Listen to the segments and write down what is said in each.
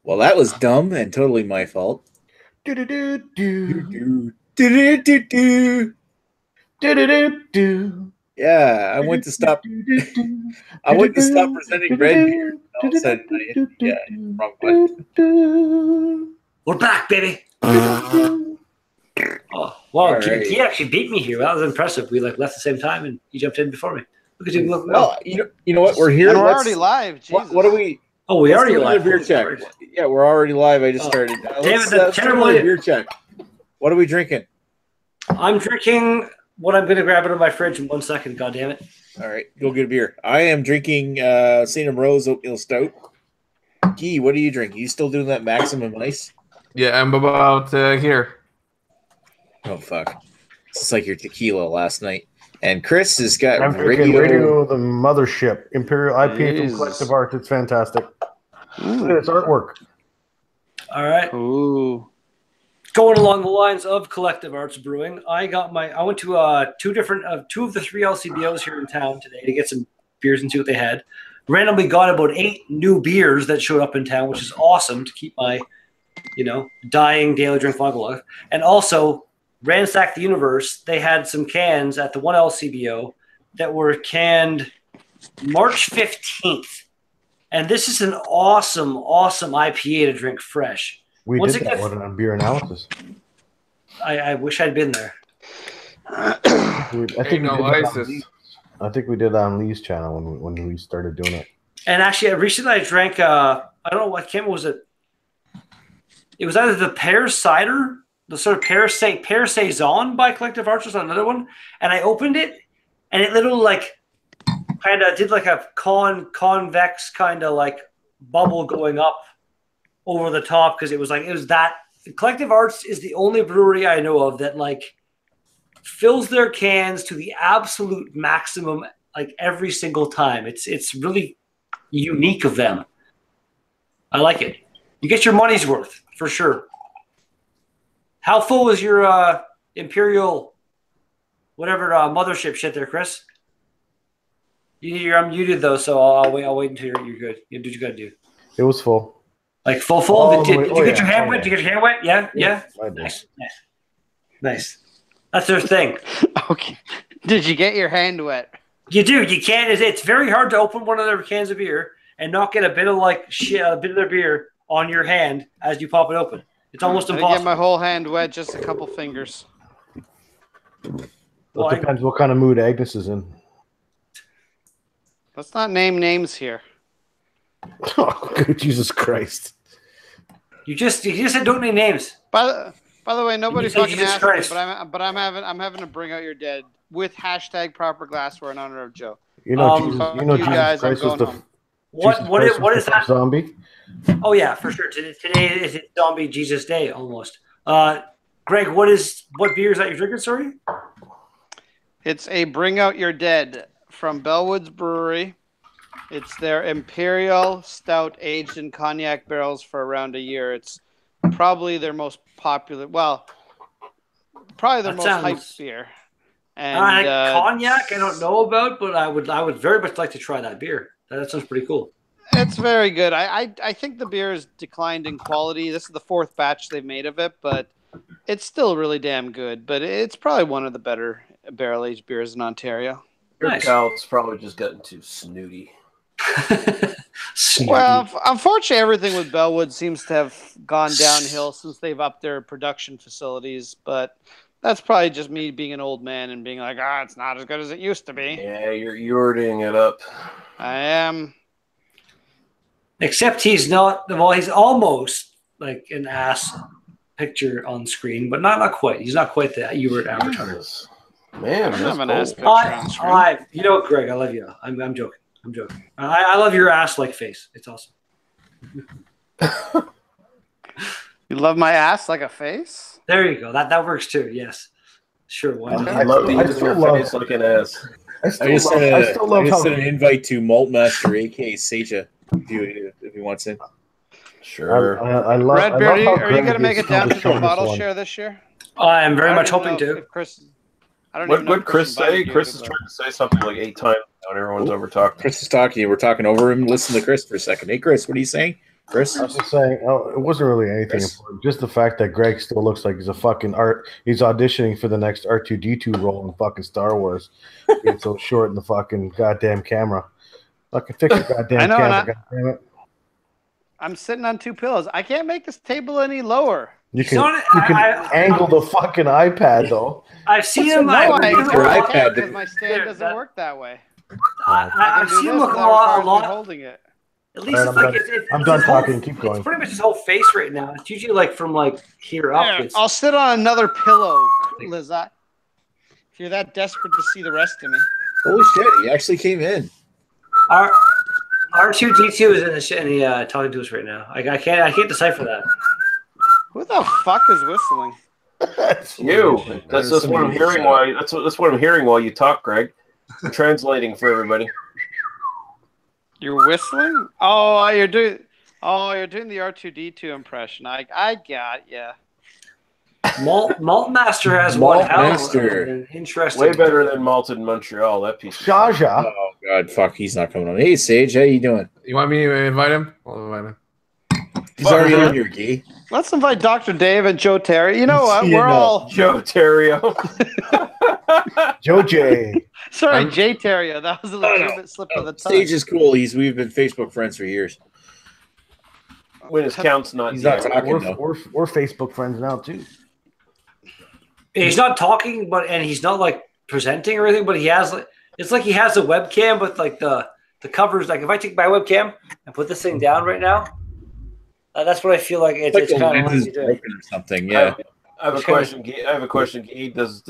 Well, that was dumb and totally my fault. Do do do do Do, do, do, do. do do do do. Yeah, I went to stop. I went to stop presenting red beer. All of a sudden, wrong button. We're back, baby. Oh, wow, All right. he actually beat me here. That was impressive. We left at the same time, and he jumped in before me. Look at you. Look, Well, you know what? We're here. And we're Let's- already live. Jesus. What do we? oh, we let's already do another live. beer check. Yeah, we're already live. I just started. David, Let's do terrible- another beer check. What are we drinking? I'm drinking what I'm going to grab out of my fridge in 1 second. God damn it. All right, go get a beer. I am drinking St. Ambrose Oatmeal Stout. Guy, what are you drinking? You still doing that Maximum Ice? Yeah, I'm about here. Oh fuck! It's like your tequila last night. And Chris has got I'm drinking radio. Radio the Mothership Imperial IPA Jesus. from Collective Art. It's fantastic. Look Ooh. at its artwork. All right. Ooh. Going along the lines of Collective Arts Brewing, I went to two of the 3 LCBOs here in town today to get some beers and see what they had. Randomly got about 8 new beers that showed up in town, which is awesome to keep my, dying daily drink volume alive. And also, Ransack the Universe, they had some cans at the 1 LCBO that were canned March 15th. And this is an awesome, awesome IPA to drink fresh. We Once did it that gets- one on beer analysis. I wish I'd been there. I Ain't think no we did that on ISIS. Lee's. I think we did that on Lee's channel when we started doing it. And actually, recently I drank, I don't know what was it? It was either the pear cider, the sort of pear saison by Collective Arts was another one. And I opened it, and it literally kind of did like a convex kind of like bubble going up over the top because it was that. Collective Arts is the only brewery I know of that fills their cans to the absolute maximum every single time. It's really unique of them. I like it. You get your money's worth for sure. How full is your Imperial whatever mothership shit there, Chris? You're unmuted though, so I'll wait until you're good. You do what you gotta do. It was full. Like full. Oh, Did you get yeah. your hand Oh, wet? yeah. Did you get your hand wet? Yeah. I did. Nice. That's their thing. Okay. Did you get your hand wet? You do. You can't. It's very hard to open one of their cans of beer and not get a bit of a bit of their beer on your hand as you pop it open. It's almost I didn't impossible. get my whole hand wet, just a couple fingers. Well, It depends what kind of mood Agnes is in. Let's not name names here. Oh, good Jesus Christ! You just said don't name names. By the way, nobody You said fucking Jesus asked me, Christ. but I'm having to bring out your dead with hashtag proper glassware in honor of Joe. You know, Fuck Jesus, you guys, I'm Christ was going the home. What is that? zombie? Oh yeah, for sure. Today is Zombie Jesus Day almost. Greg, what beer is that you're drinking? Sorry. It's a Bring Out Your Dead from Bellwoods Brewery. It's their Imperial Stout aged in cognac barrels for around a year. It's probably their most popular, probably their That most sounds- hyped beer. And Cognac, I don't know about, but I would very much like to try that beer. That sounds pretty cool. it's very good. I think the beer has declined in quality. This is the 4th batch they've made of it, but it's still really damn good. But it's probably one of the better barrel-aged beers in Ontario. Your Nice. palate probably just gotten too snooty. Snooty. Well, unfortunately, everything with Bellwood seems to have gone downhill since they've upped their production facilities. But that's probably just me being an old man and being like, it's not as good as it used to be. Yeah, you're yording it up. I am. Except he's not. Well, he's almost like an ass picture on screen, but not quite. He's not quite the Hubert avatar. Jesus. Man, I that's have an ass cold. picture on screen. You know, Greg, I love you. I'm joking. I'm joking. I love your ass-like face. It's awesome. You love my ass like a face? There you go. That works too. Yes. Sure. Why not? I love to I use still your love- face looking ass. I I still just love, sent I still love how an invite to Maltmaster, aka Seja, if he wants in. Sure. I love. I Red Beard, love how are you Greg going to make is it down to focused on the this bottle one. share this year? I am very I much don't even hoping know to. if Chris, I don't What even know would if Chris say? invited you Chris to is the- trying to say something like 8 times now, and everyone's over talking. Chris is talking. We're talking over him. Listen to Chris for a second. Hey, Chris, what are you saying? Chris? I was just saying, it wasn't really anything Chris? important. Just the fact that Greg still looks like he's a fucking he's auditioning for the next R2D2 role in fucking Star Wars. Being so short in the fucking goddamn camera. Fucking fix your goddamn camera, goddammit. I'm sitting on 2 pillows. I can't make this table any lower. You can, So you can angle the fucking iPad, though. I've seen No, him. I Like, your iPad can't to- because my stand doesn't work that way. I've Do seen him this look a without requiring me lot. holding it. At least Alright, it's I'm like done. it's I'm done his whole- talking. Keep going. It's pretty much his whole face right now. It's usually like from like here up. There, It's, I'll sit on another pillow, Liz. If you're that desperate to see the rest of me. Holy shit, he actually came in. R2D2 is in the talking to us right now. I can't decipher that. Who the fuck is whistling? You. That's what I'm hearing while that's what I'm hearing while you talk, Greg. I'm translating for everybody. You're whistling? Oh, you're doing the R2D2 impression. I got yeah. Malt Master has Malt one hell of Master. an interesting. Way better than Malted Montreal. That piece. Jaja. Oh god, fuck, he's not coming on. Hey Sage, how you doing? You want me to invite him? I'll invite him. He's already on here, Gee. Let's invite Dr. Dave and Joe Terry. You know what? You We're know. all Joe Terrio. Joe J. sorry, I'm- Jay Terrio. That was a legitimate slip of the tongue. Sage is cool. We've been Facebook friends for years. When his count's not He's not there. talking We're, though. we're Facebook friends now, too. He's not talking, and he's not like presenting or anything. But he has like it's like he has a webcam, but like the covers. Like if I take my webcam and put this thing down right now, that's what I feel like. It's It's like the kind of lens like is broken or something. Yeah. I have a question. I have a question. Guy. Does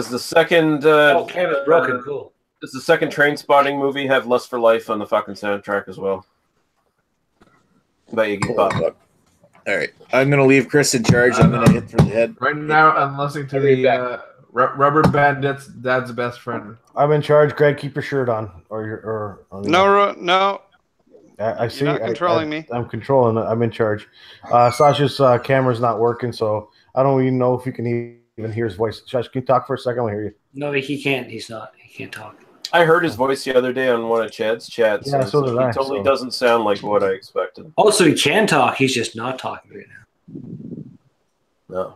the second oh, cam is broken. Cool. does the second Train Spotting movie have Lust for Life on the fucking soundtrack as well? Bet you get Hold on, Bob. look. All right, I'm gonna leave Chris in charge. I'm gonna hit for the head. Right now, I'm listening to the Rubber Bandits' Dad's Best Friend. I'm in charge. Greg, keep your shirt on. Or No. I see. not controlling me. I'm controlling it. I'm in charge. Sasha's camera's not working, so I don't even know if you can even hear his voice. Sasha, can you talk for a second? I want to hear you. No, he can't. He's not. He can't talk. I heard his voice the other day on one of Chad's chats. Yeah, and so did he I, totally so- doesn't sound like what I expected. Also, he can talk. He's just not talking right now. No.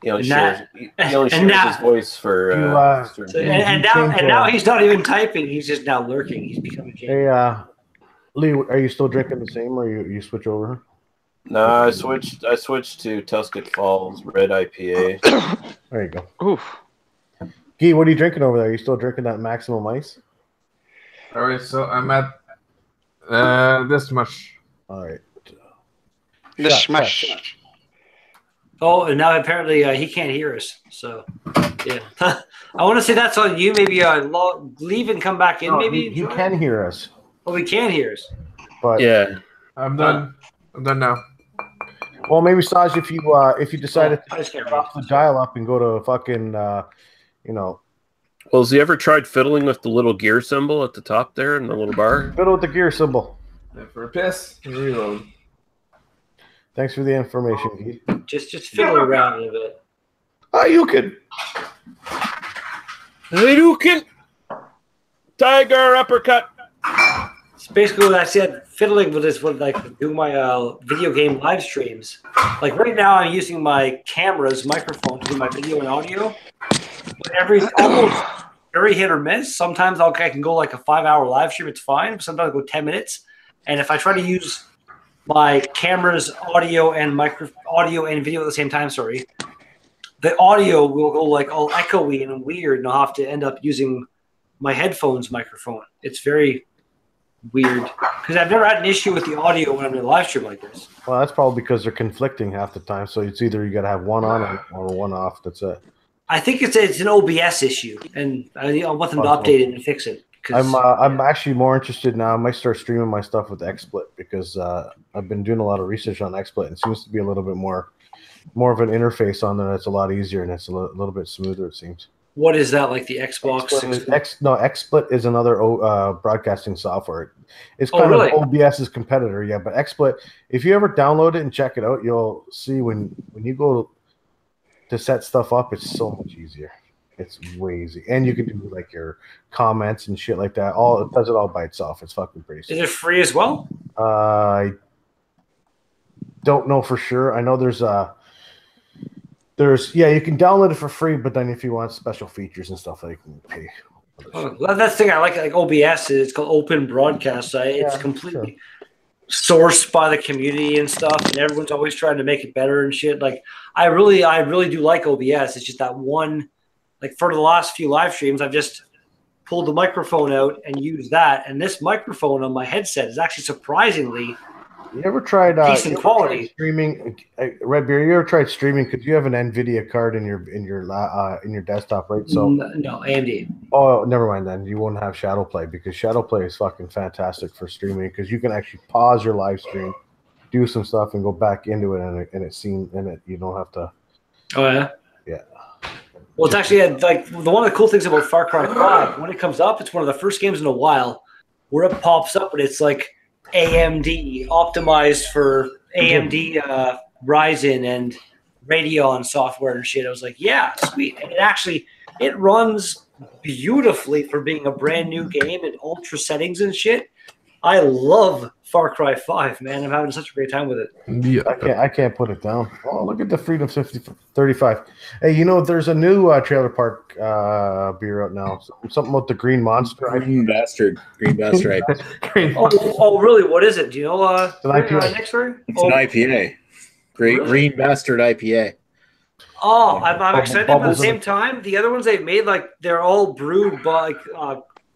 He only Nah. shares And now- his voice for. You, stream. So, Yeah, and he now changed, now he's not even typing. He's just now lurking. He's becoming. Hey, Lee, are you still drinking the same, or you switch over? No, I switched to Tuscan Falls Red IPA. There you go. Oof. Guy, what are you drinking over there? Are you still drinking that Maximum Ice? All right, so I'm at this much. All right. The Shut, smash. Oh, and now apparently he can't hear us. So, yeah. I want to say that's on you. Maybe leave and come back in. No, maybe he can hear us, Oh, he can hear us. but Yeah. I'm done. I'm done now. well, maybe Saj, if you decided I just can't to drop the read. dial up and go to fucking, Well, has he ever tried fiddling with the little gear symbol at the top there in the little bar? fiddle with the gear symbol. And for a piss, reload. Thanks for the information, Guy. Just fiddle around a little bit. Oh, you can. Hadouken! Tiger uppercut! It's basically what I said. Fiddling with this would like do my video game live streams. Like right now, I'm using my camera's microphone to do my video and audio. But almost very hit or miss. Sometimes I can go like a 5-hour live stream. It's fine. Sometimes I go 10 minutes. And if I try to use my camera's audio and video at the same time, the audio will go like all echoey and weird, and I'll have to end up using my headphones microphone. It's very weird because I've never had an issue with the audio when I'm in a live stream like this. Well, that's probably because they're conflicting half the time. So it's either you got to have one on or one off. That's it. I think it's an OBS issue, and I want them to update it and fix it. I'm actually more interested now. I might start streaming my stuff with XSplit because I've been doing a lot of research on XSplit. It seems to be a little bit more of an interface on there. It's a lot easier and it's a little bit smoother. It seems. What is that, like the Xbox? XSplit is another broadcasting software. It's Oh, kind really? of OBS's competitor, yeah. But XSplit, if you ever download it and check it out, you'll see when you go to set stuff up, it's so much easier. It's way easy, and you can do like your comments and shit like that. It does it all by itself. It's fucking pretty Is simple. it free as well? I don't know for sure. I know there's you can download it for free, but then if you want special features and stuff, you can pay. Well, that's the thing I like OBS. It's called Open Broadcast. So it's completely sourced by the community and stuff, and everyone's always trying to make it better and shit. Like I really do like OBS. It's just that one, like for the last few live streams, I've just pulled the microphone out and used that. And this microphone on my headset is actually surprisingly You ever tried decent quality. Streaming? Red Beer, you ever tried streaming? Because you have an NVIDIA card in your desktop, right? So No, AMD. oh, never mind then. You won't have Shadowplay because Shadowplay is fucking fantastic for streaming because you can actually pause your live stream, do some stuff, and go back into it, and you don't have to. Oh yeah. Yeah. Well, it's actually like one of the cool things about Far Cry 5. When it comes up, it's one of the first games in a while where it pops up, and it's like AMD optimized for AMD Ryzen and Radeon software and shit. I was like, yeah, sweet. And it runs beautifully for being a brand new game in ultra settings and shit. I love Far Cry 5, man. I'm having such a great time with it. Yeah. I can't put it down. Oh, look at the Freedom 35. Hey, there's a new trailer park beer out now. Something about the Green Monster. Green Bastard IPA. Oh, really? What is it? Do you know? It's an IPA. Next story? It's an IPA. Green Bastard IPA. Oh, I'm excited. But at the Bubbles in same it. time, the other ones they've made, like they're all brewed by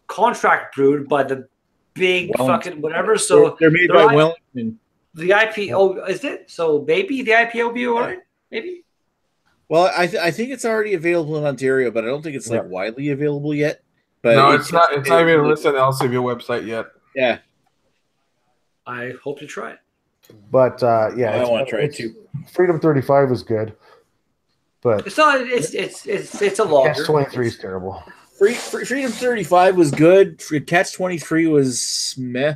contract brewed by the big Wellington. fucking whatever. So they're made by Wellington. the IPO is it? So maybe the IPO will be all right. Maybe. Well, I think it's already available in Ontario, but I don't think it's like widely available yet. But No, it's not. It's not even listed on the LCBO website yet. Yeah, I hope to try it. But I want to try it too. Freedom 35 is good, but It's not. It's a lager. Catch 23 is terrible. Freedom 35 was good. Catch 23 was meh.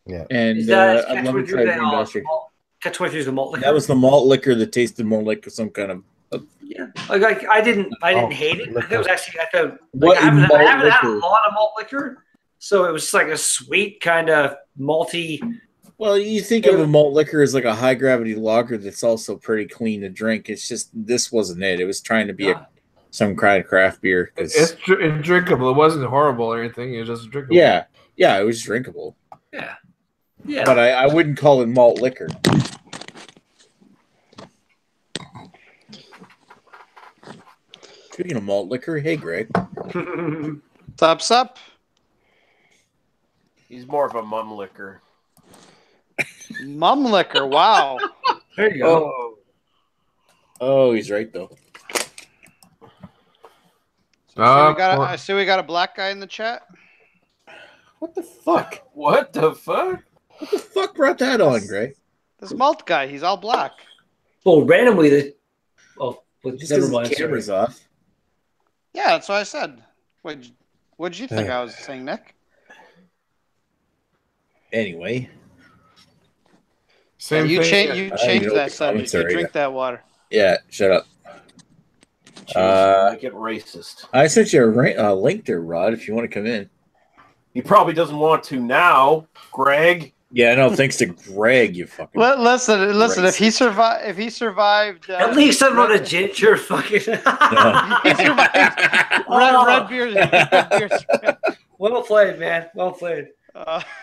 Yeah. And Is that I'd love to try Green Bastard. Catch 23 is the malt liquor. That was the malt liquor that tasted more like some kind of. Yeah, like I didn't hate it. I think it was actually I haven't Malt had a liquor? lot of malt liquor, so it was just like a sweet kind of malty. Well, you think of a malt liquor as like a high gravity lager that's also pretty clean to drink. It's just this wasn't it. It was trying to be some kind of craft beer. It's drinkable. It wasn't horrible or anything. It was just drinkable. Yeah, it was drinkable. Yeah. But I wouldn't call it malt liquor. Speaking of malt liquor, hey Greg. Thumbs up. He's more of a mum liquor. Mum liquor. Wow. There you go. Oh, he's right though. I see we got a black guy in the chat. What the fuck? What the fuck? What the fuck brought that on, Greg? This malt guy, he's all black. Well, randomly well, Just never because mind. the camera's off. Yeah, that's what I said. What'd you think I was saying, Nick? Anyway. Same You thing. changed know that the subject. comments You are, drink that water. Yeah, shut up. Make it racist. I sent you a link there, Rod, if you want to come in. He probably doesn't want to now, Greg. Yeah, no, thanks to Greg, you fucking. Listen. Racist. If he survived, At least I'm not a ginger fucking. red beers. Well played, man. Well played.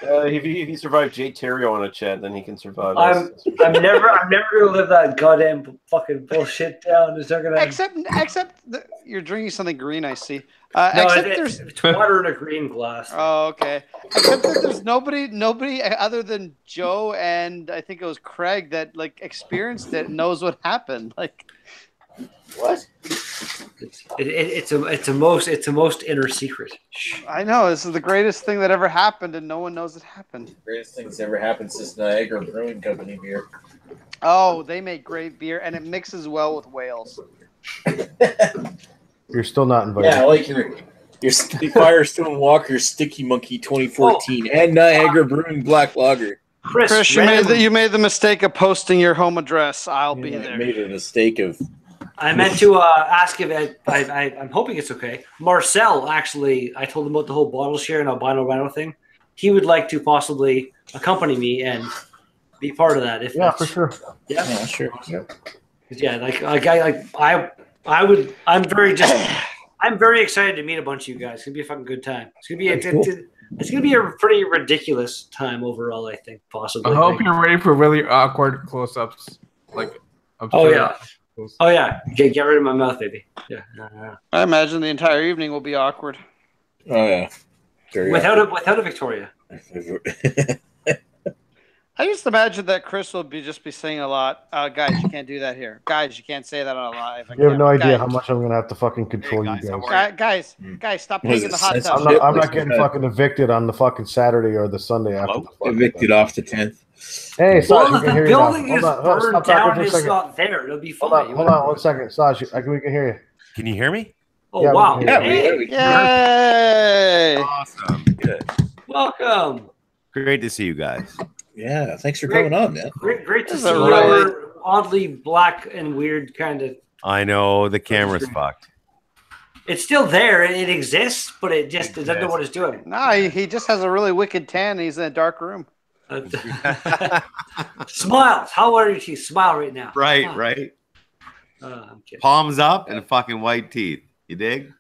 If he survived Jay Terrio on a chat, then he can survive. I'm never gonna live that goddamn fucking bullshit down. Is there gonna Except you're drinking something green. I see. no, Except there's. it's water in a green glass. Oh, okay. Except that there's nobody other than Joe and I think it was Craig that like experienced it and knows what happened. Like What? It's a most inner secret. Shh. I know this is the greatest thing that ever happened and no one knows it happened. Greatest thing that's ever happened since Niagara Brewing Company beer. Oh, they make great beer and it mixes well with whales. You're still not invited. Yeah, I like your Firestone Walker Sticky Monkey 2014 and Niagara Brewing Black Lager. Chris, you made the mistake of posting your home address. I'll be I there. made a mistake of I meant to ask if I'm hoping it's okay. Marcel, actually, I told him about the whole bottle share and albino rhino thing. He would like to possibly accompany me and be part of that. If Yeah, for sure. Yeah, Yeah, sure. Yep. yeah. I'm very excited to meet a bunch of you guys. It's gonna be a fucking good time. It's gonna be a pretty ridiculous time overall. I think possibly. I hope you're ready for really awkward close-ups. Like, Oh yeah. Oh yeah. Get rid of my mouth, baby. Yeah. I imagine the entire evening will be awkward. Oh yeah. Very Without a Victoria. I just imagine that Chris will just be saying a lot. Guys, you can't do that here. Guys, you can't say that on a live. You have no idea Guys, how much I'm gonna have to fucking control Hey, you guys, how guys. are Guys, stop Was peeing in it the hot censorship? tub. I'm not getting fucking evicted on the fucking Saturday or the Sunday after. Hello? The fucking Evicted thing. off the 10th. Hey, Well, Saj, we if can the hear you now. building is Hold on, burned stop down talking and for a it's second. not there, it'll be fine. Hold on 1 second, Saj. We can hear you. Can you hear me? Oh Yeah, we wow! can Yeah, Hey, we Yay! Awesome. Good. welcome. Great to see you guys. Yeah, thanks for coming on, man. Great to This see is a really- your oddly black and weird kind of. I know the camera's fucked. It's still there. It exists, but it doesn't know what it's doing. No, he just has a really wicked tan. He's in a dark room. Smile. How are your teeth? Smile right now. Right, Smile. right. I'm kidding. Palms up and fucking white teeth. You dig?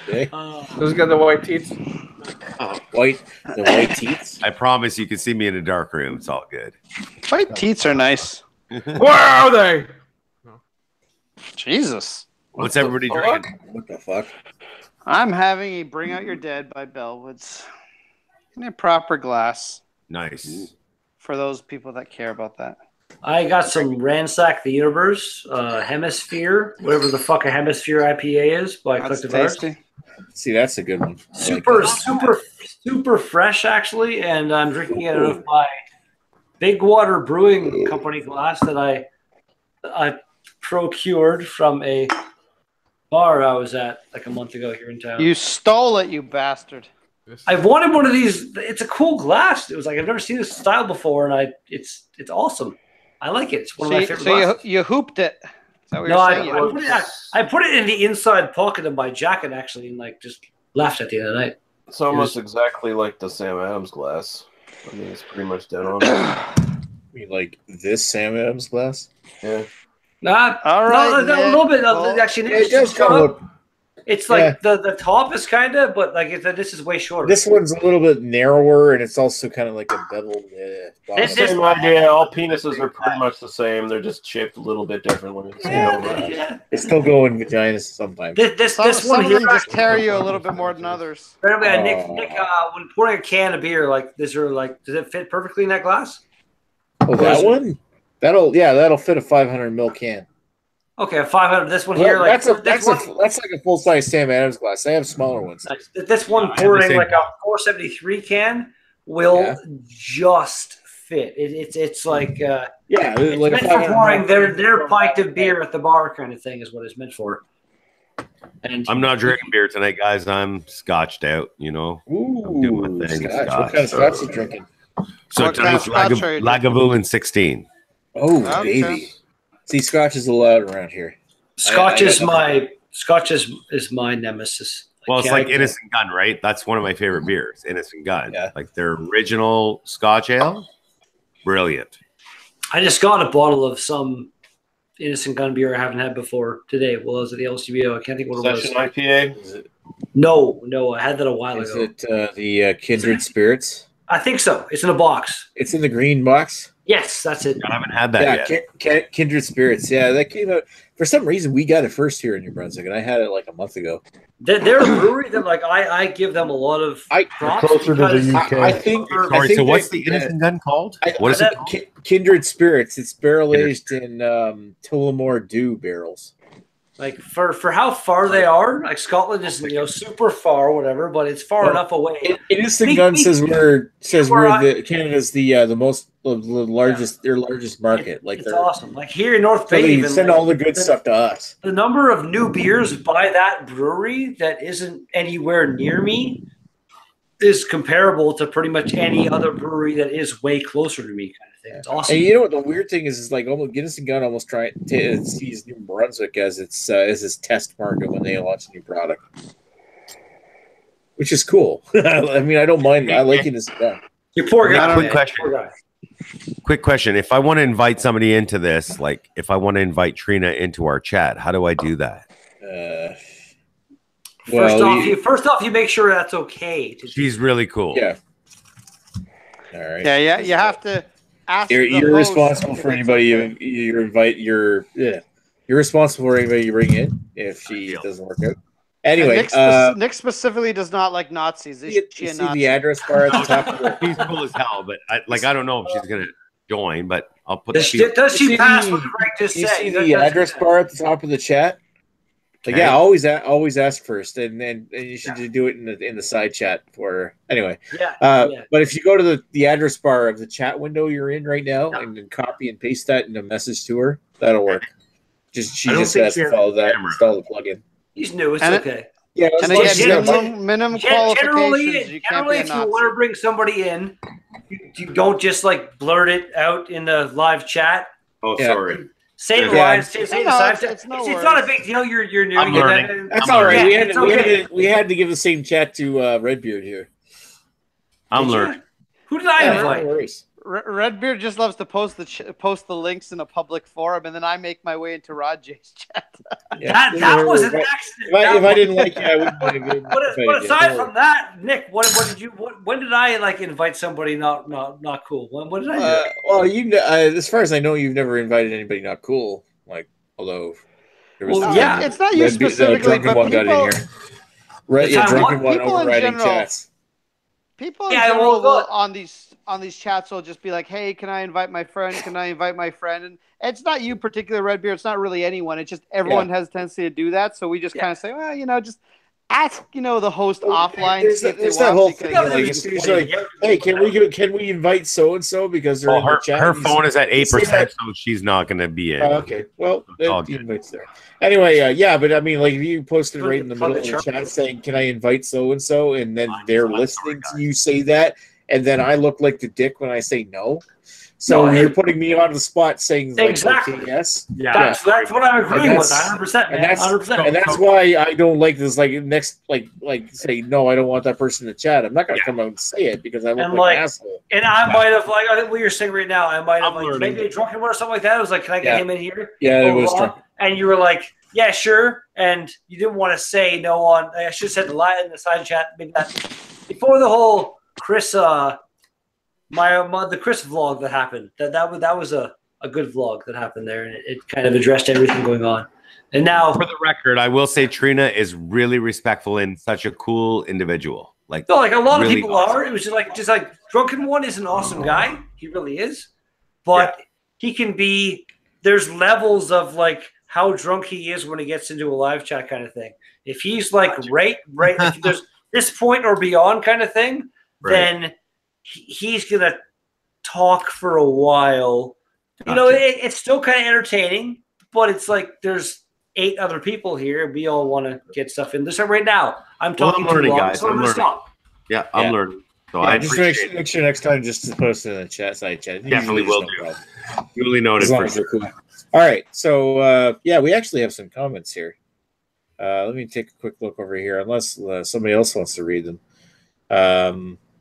Okay. Who's got the white teeth? The white teeth. I promise you can see me in a dark room. It's all good. White teats are nice. Where are they? Jesus. What's everybody drinking? What the fuck? I'm having a Bring Out Your Dead by Bellwoods in a proper glass Nice. for those people that care about that. I got some Ransack the Universe, Hemisphere, whatever the fuck a Hemisphere IPA is by That's Collective Arts. tasty. See, that's a good one. I like Super fresh, actually, and I'm drinking it out of my Big Water Brewing Company glass that I procured from a bar I was at like a month ago here in town. You stole it, you bastard. I wanted one of these. It's a cool glass. It was like I've never seen this style before, and it's awesome. I like it. It's one of my favorite glasses. You hooped it. Is that what No, you're I saying? put it in the inside pocket of my jacket actually, and like just left at the end of the night. It's almost exactly like the Sam Adams glass. I mean, it's pretty much dead on. mean, like this Sam Adams glass. Yeah. Nah, All right, no, a Nick. little bit. Well, Actually, Yeah, it does come up. it's like the top is kind of, but like this is way shorter. This one's a little bit narrower, and it's also kind of like a beveled. This- Same idea. All penises are pretty much the same. They're just shaped a little bit differently. yeah. They still go in vaginas sometimes. This Some one of here them just tear you a little bit more than others. Nick, when pouring a can of beer, like does it fit perfectly in that glass? Oh, that one? That'll fit a 500 ml can. Okay, 500. This one Well, here, like that's like a full size Sam Adams glass. They have smaller ones. nice. This one I have the pouring same- like a 473 can will Yeah. just fit. It's like Yeah, it's like a meant for 500 pouring ml. their pint of beer at the bar kind of thing is what it's meant for. And I'm not drinking beer tonight, guys. I'm scotched out, you know. I'm doing Ooh, my thing. scotch. What kind of scotch you drinking? So What kind of tonight's scotch are you Lagavulin 16. Oh, Okay. baby. See, scotch is allowed around here. Scotch I is got is my nemesis. Well, it's Can't- like Innocent Gun, right? That's one of my favorite beers, Innocent Gun. Yeah. Like their original Scotch ale. Brilliant. I just got a bottle of some Innocent Gun beer I haven't had before today. Well, I was at the LCBO. I can't think what it was. Session IPA. Is it, No, I had that a while is ago. it the Kindred Spirits? I think so. It's in a box. It's in the green box. Yes, that's it. I haven't had that yet. Kindred Spirits. Yeah, that came out. For some reason, we got it first here in New Brunswick, and I had it like a month ago. They're a brewery that like I give them a lot of props closer to the because UK. I think. Sorry, I think so what's they- the Innocent Gun called? I- What is it? Kindred Spirits. It's barrel aged in Tullamore Dew barrels. like for how far they are. Like Scotland is super far, whatever, but it's far Well, enough away. Innocent Gun says we're We're the Canada's the most the largest their largest market. Like It's they're awesome. Like here in North so Bay, they even send like, all the good stuff to us. the number of new beers by that brewery that isn't anywhere near me is comparable to pretty much any other brewery that is way closer to me, kind of thing. It's awesome. And you know what the weird thing is like almost Guinness and Gun almost try to seize New Brunswick as its test market when they launch a new product, which is cool. I mean, I don't mind. I like Guinness and Gun. You poor guy. Quick question. Quick question. If I want to invite somebody into this, like if I want to invite Trina into our chat, how do I do that? First off, you make sure that's okay. She's really cool. Yeah. All right. Yeah. You have to ask. You're responsible for anybody you invite. You're responsible for anybody you bring in if she doesn't work out. Anyway, Nick specifically does not like Nazis. You see the address bar at the top of the She's cool as hell, but I don't know if she's gonna join, but I'll put. Does she pass what Craig just you said? see the address bar at the top of the chat? Like, yeah, always ask first, and you should do it in the side chat for anyway. Yeah. But if you go to the address bar of the chat window you're in right now, and then copy and paste that in a message to her, that'll work. She just has to follow that, install the plugin. He's new. It's okay. Yeah, and again, minimum qualifications. Generally, if you want to bring somebody in, you don't just like blurt it out in the live chat. Oh, sorry. Say it live. Say the side chat. It's not a big deal. You're new. I'm learning. That's all right. We had to give the same chat to Redbeard here. I'm learning. Who did I invite? Redbeard just loves to post the links in a public forum, and then I make my way into Raj's chat. That was an accident. If I didn't like you, I wouldn't want to go. But aside from that, Nick, when did I like invite somebody not cool? When did I do it? Well, as far as I know, you've never invited anybody not cool. Like, although there was it's not you specifically, drunken but one people, got in here. Drunken one overriding chats. People in general will, on these chats will just be like, "Hey, can I invite my friend? Can I invite my friend?" And it's not you particular, Redbeard. It's not really anyone. It's just everyone has a tendency to do that. So we just kind of say, well, just ask, the host offline. There's that whole thing. Like, hey, can we invite so and so because they're in the chat? Her phone is at 8%, so she's not going to be in. Okay, well, the invite's there. Anyway, but I mean, like if you posted right in the middle of the chat saying, "Can I invite so and so?" and then they're listening to you say that, and then I look like the dick when I say no. So you're putting me on the spot saying exactly yes. Yeah, that's what I'm agreeing with 100%. And that's 100%. And that's why I don't like this. Like next, like say no, I don't want that person to chat. I'm not going to come out and say it because I look like an asshole. And I might have I think what you're saying right now. I might have maybe a drunken one or something like that. I was like, can I get him in here? Yeah, it was drunk. And you were like, yeah, sure. And you didn't want to say no on. I should have said in the side chat maybe that before the whole Chris. The Chris vlog that happened that was a good vlog that happened there, and it kind of addressed everything going on. And now, for the record, I will say Trina is really respectful and such a cool individual. Like a lot of people are. It was just like Drunken One is an awesome guy. He really is, but he can be. There's levels of like how drunk he is when he gets into a live chat kind of thing. If he's like right, if there's this point or beyond kind of thing, then he's going to talk for a while. It's still kind of entertaining, but it's like there's 8 other people here, and we all want to get stuff in. So right now, I'm talking I'm learning, too long, guys. so I'm going to stop. Yeah, I'm learning. So I just make sure next time just to post it in the side chat. Definitely will do. Duly noted. As long as they're cool. All right, so we actually have some comments here. Let me take a quick look over here, unless somebody else wants to read them.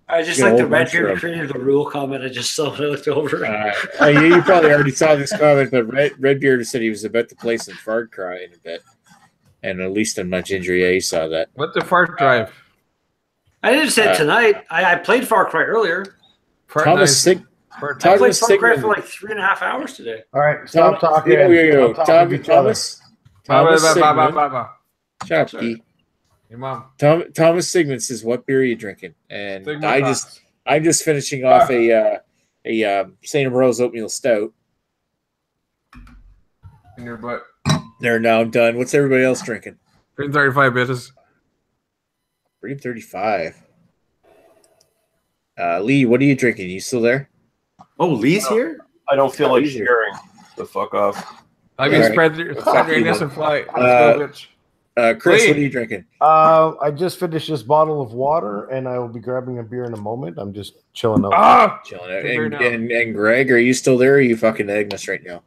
I just like the Redbeard created the rule comment. I just saw it. I looked over. You probably already saw this comment, but Redbeard said he was about to play some Far Cry in a bit. And at least on Much Injury, you saw that. What the Far Cry? I didn't say it tonight. I played Far Cry earlier. I played Far Cry for like 3.5 hours today. All right, stop talking. Thomas Shut up, Hey, Mom. Thomas Sigmund says, "What beer are you drinking?" And I'm just finishing off a St. Ambrose oatmeal stout. In your butt. There, now I'm done. What's everybody else drinking? 35 bitches. 35. Lee, what are you drinking? You still there? Oh, Lee's here? I don't feel like sharing. The fuck off. I mean, spread your ass and fly. Let's go, bitch. Chris, what are you drinking? I just finished this bottle of water, and I will be grabbing a beer in a moment. I'm just chilling out. Chilling out. And Greg, are you still there? Or are you fucking Agnes right now?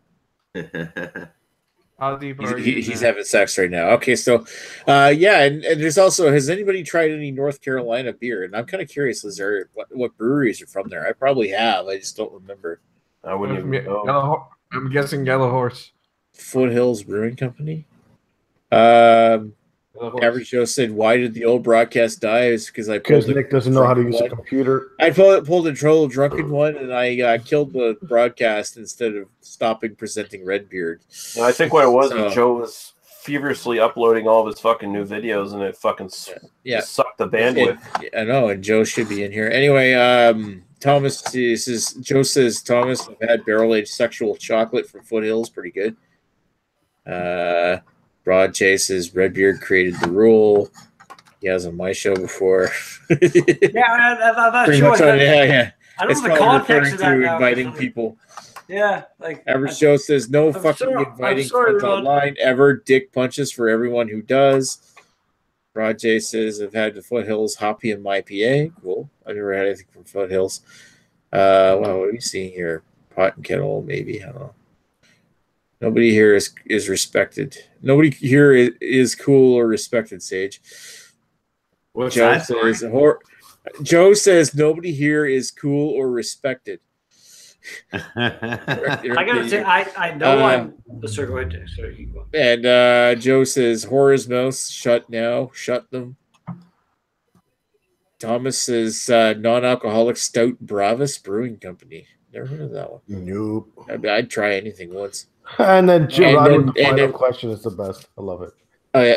How deep are He's having sex right now. Okay, so yeah, and there's also, has anybody tried any North Carolina beer? And I'm kind of curious, is there what breweries are from there? I probably have. I just don't remember. I wouldn't even know. I'm guessing Yellow Horse. Foothills Brewing Company. Average Joe said, "Why did the old broadcast die?" Is because Nick doesn't know how to use a computer. I pulled a troll drunken one, and I killed the broadcast instead of stopping presenting Redbeard. No, I think what it was Joe was feverishly uploading all of his fucking new videos, and it fucking sucked the bandwidth. I know, and Joe should be in here anyway. Thomas says, Joe says, Thomas, I've had barrel-aged sexual chocolate from Foothills, pretty good. Broad Chase says, Redbeard created the rule. He has on my show before. I'm not sure. Yeah. I don't it's know the context referring of that to now. inviting people. Yeah, like Average Joe says, no fucking inviting friends online ever. Dick punches for everyone who does. Rod J says, I've had the Foothills Hoppy and my PA. Cool. I've never had anything from Foothills. Wow, what are we seeing here? Pot and kettle, maybe. I don't know. Nobody here is respected. Nobody here is cool or respected, Sage. What's Joe that? says, Joe says nobody here is cool or respected. I gotta say, I know I'm. Sorry, go ahead. Sorry, keep going. And Joe says, Horror's Mouth, shut now, shut them. Thomas says, non-alcoholic stout Bravus Brewing Company. Never heard of that one. Nope. I'd try anything once. And then Joe, the final question is the best. I love it.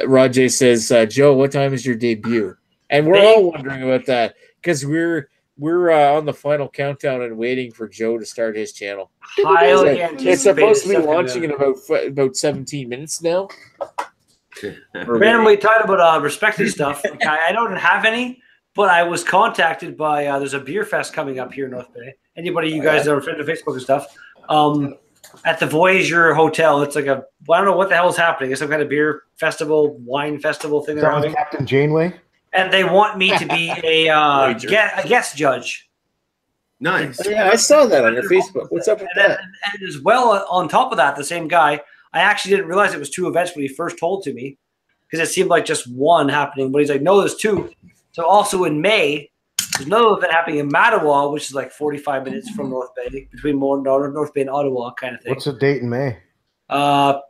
Rod J says, Joe, what time is your debut? And we're all wondering about that because we're on the final countdown and waiting for Joe to start his channel. Highly anticipated. It's supposed to be launching in about 17 minutes now. Randomly talking about respected stuff. Like, I don't have any, but I was contacted by there's a beer fest coming up here in North Bay. Anybody you guys that are friends of Facebook and stuff, at the Voyager Hotel. It's like I don't know what the hell is happening. It's some kind of beer festival, wine festival thing. Is that with Captain Janeway? And they want me to be a guest judge. Nice. Yeah, I saw that on your Facebook. What's up with that? And as well, on top of that, the same guy, I actually didn't realize it was 2 events when he first told to me because it seemed like just one happening. But he's like, no, there's 2. So also in May, there's another event happening in Mattawa, which is like 45 minutes from North Bay, between North Bay and Ottawa kind of thing. What's the date in May?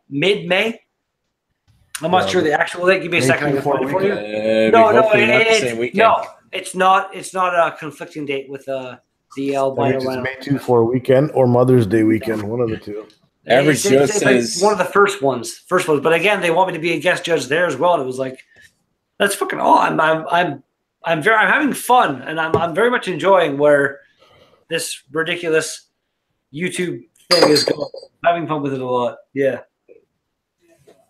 Mid-May. I'm not sure the actual date. Give me a second. I can find it for you. It's not a conflicting date with the albino. It's May 2 for a weekend or Mother's Day weekend, one of the two. Average Joe says one of the first ones. But again, they want me to be a guest judge there as well. And it was like, that's fucking awesome. I'm having fun, and I'm very much enjoying where this ridiculous YouTube thing is going. I'm having fun with it a lot. Yeah.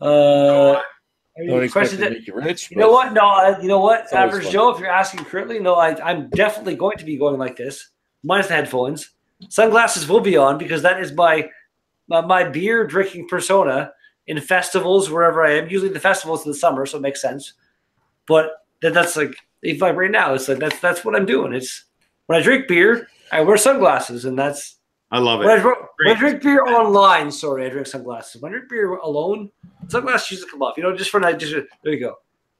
Don't expect to make you rich. You know what? No, you know what? Average Joe, if you're asking currently, no, I'm definitely going to be going like this, minus the headphones. Sunglasses will be on because that is my beer drinking persona in festivals wherever I am. Usually the festivals in the summer, so it makes sense. But that's like right now. It's like that's what I'm doing. It's when I drink beer, I wear sunglasses, and that's. I love it. When I drink beer online, I drink sunglasses. When I drink beer alone, sunglasses usually come off. You know, just for night. There you go.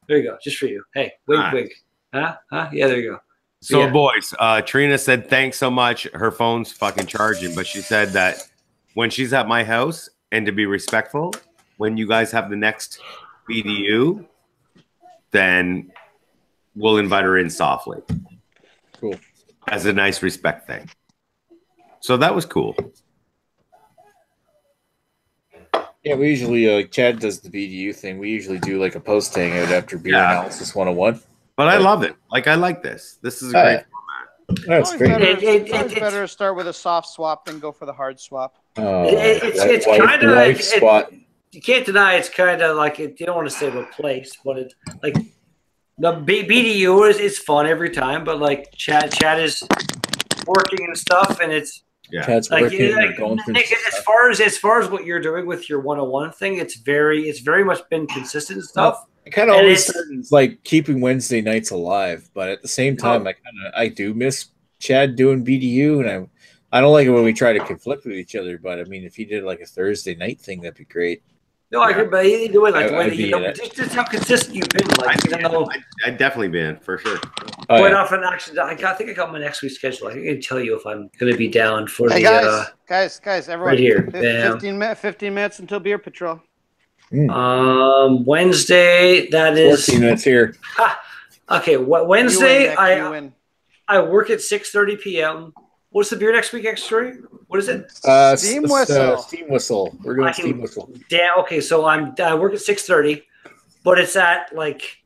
There you go. Just for you. Hey, wink, wink. Huh? Yeah, there you go. So, boys, Trina said thanks so much. Her phone's fucking charging, but she said that when she's at my house, and to be respectful, when you guys have the next BDU, then we'll invite her in softly. Cool. As a nice respect thing. So that was cool. Yeah, we usually Chad does the BDU thing. We usually do like a post hangout after beer analysis 101. But I love it. Like I like this. This is a great format. That's great. It's better to start with a soft swap than go for the hard swap. It's kind of like you can't deny it's kind of like you don't want to say replace, but it's like the BDU is fun every time. But like Chad is working and stuff, and it's. Yeah, Chad's like, working Nick, as far as what you're doing with your 101 thing, it's very much been consistent and stuff. I kind of always started like keeping Wednesday nights alive, but at the same time, I do miss Chad doing BDU, and I don't like it when we try to conflict with each other. But I mean, if he did like a Thursday night thing, that'd be great. No, I could, but either way, like the way just how consistent you've been. Like, I'd definitely be in for sure. Quite often, actually, I think I got my next week's schedule. I can tell you if I'm going to be down for hey the guys, everyone, right here. 15 minutes until beer patrol. Wednesday, that is 14 minutes here. Okay, Wednesday, I work at 6:30 p.m. What's the beer next week, X3? What is it? Steam Whistle. Steam Whistle. We're going Steam Whistle. Damn. Okay, so I work at 6:30, but it's at like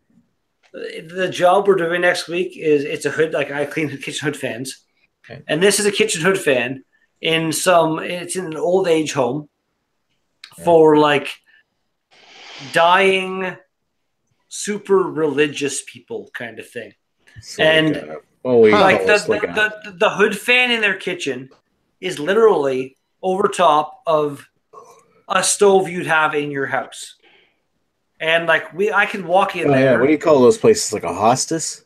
the job we're doing next week it's a hood. Like I clean kitchen hood fans, and this is a kitchen hood fan it's in an old age home for like dying, super religious people kind of thing, and. Like the hood fan in their kitchen is literally over top of a stove you'd have in your house, and like I can walk in there. Yeah, what do you call those places? Like a hostis?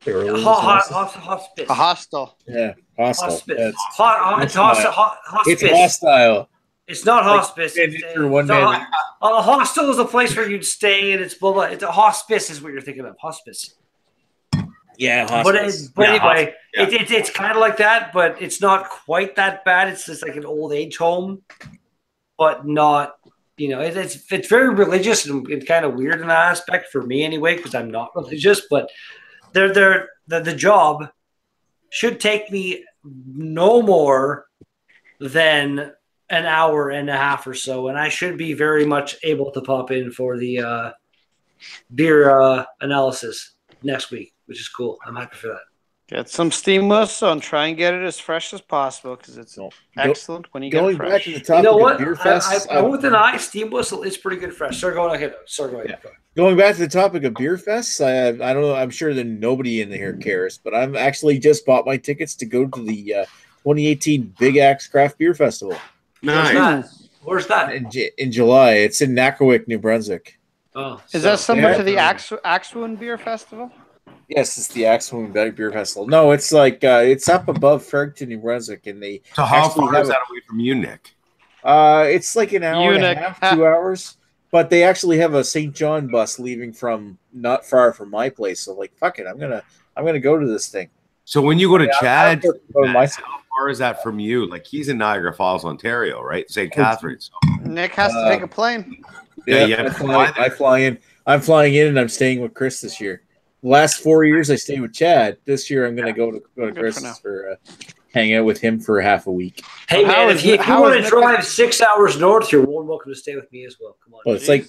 Hospice. A hostel. Yeah, hostel. Hospice. Yeah, it's hostile. It's not hospice. A hostel is a place where you'd stay, and it's blah blah. It's a hospice is what you're thinking of. Hospice. Yeah, hospice. But anyway, it's kind of like that, but it's not quite that bad. It's just like an old age home, but not. It's very religious and kind of weird in that aspect for me anyway, because I'm not religious. But the job should take me no more than an hour and a half or so, and I should be very much able to pop in for the beer analysis next week, which is cool. I'm happy for that. Get some Steam Whistle and try and get it as fresh as possible because it's excellent when you get it fresh. Back to the topic of Beer Fest, I with an eye, Steam Whistle is pretty good fresh. Going back to the topic of Beer Fest, I don't know. I'm sure that nobody in here cares, but I'm actually just bought my tickets to go to the 2018 Big Axe Craft Beer Festival. Nice. Where's that? In July. It's in Nakawik, New Brunswick. Oh, is that similar to the Axewound Beer Festival? Yes, it's the Axewound Beer Festival. No, it's like it's up above Fredericton, New Brunswick, and they. So how far is that away from you, Nick? It's like an hour and a half, 2 hours. But they actually have a St. John bus leaving from not far from my place. So like, fuck it, I'm gonna go to this thing. So when you go to Chad, how far is that from you? Like he's in Niagara Falls, Ontario, right? St. Catharines. Nick has to take a plane. Yeah, I fly in. I'm flying in, and I'm staying with Chris this year. The last 4 years, I stayed with Chad. This year, I'm going to go to Chris for hang out with him for half a week. Hey man, if you want to drive 6 hours north, you're more than welcome to stay with me as well. Come on. Well, it's like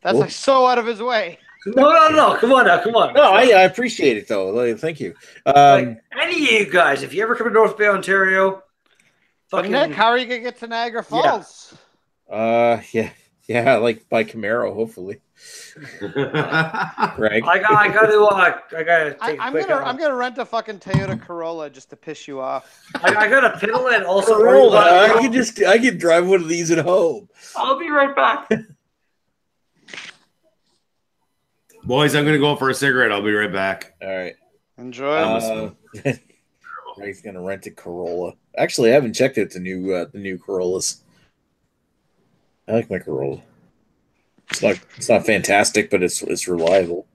that's like so out of his way. No. Come on. No, I appreciate it though. Like, thank you. Any of you guys, if you ever come to North Bay, Ontario, Nick, how are you gonna get to Niagara Falls? Yeah, like by Camaro, hopefully. Greg, I gotta. I'm gonna rent a fucking Toyota Corolla just to piss you off. I gotta piddle it also. Corolla. I can drive one of these at home. I'll be right back. Boys, I'm gonna go for a cigarette. I'll be right back. All right. Enjoy. Greg's gonna rent a Corolla. Actually, I haven't checked out the new Corollas. I like my Corolla. It's not fantastic, but it's reliable.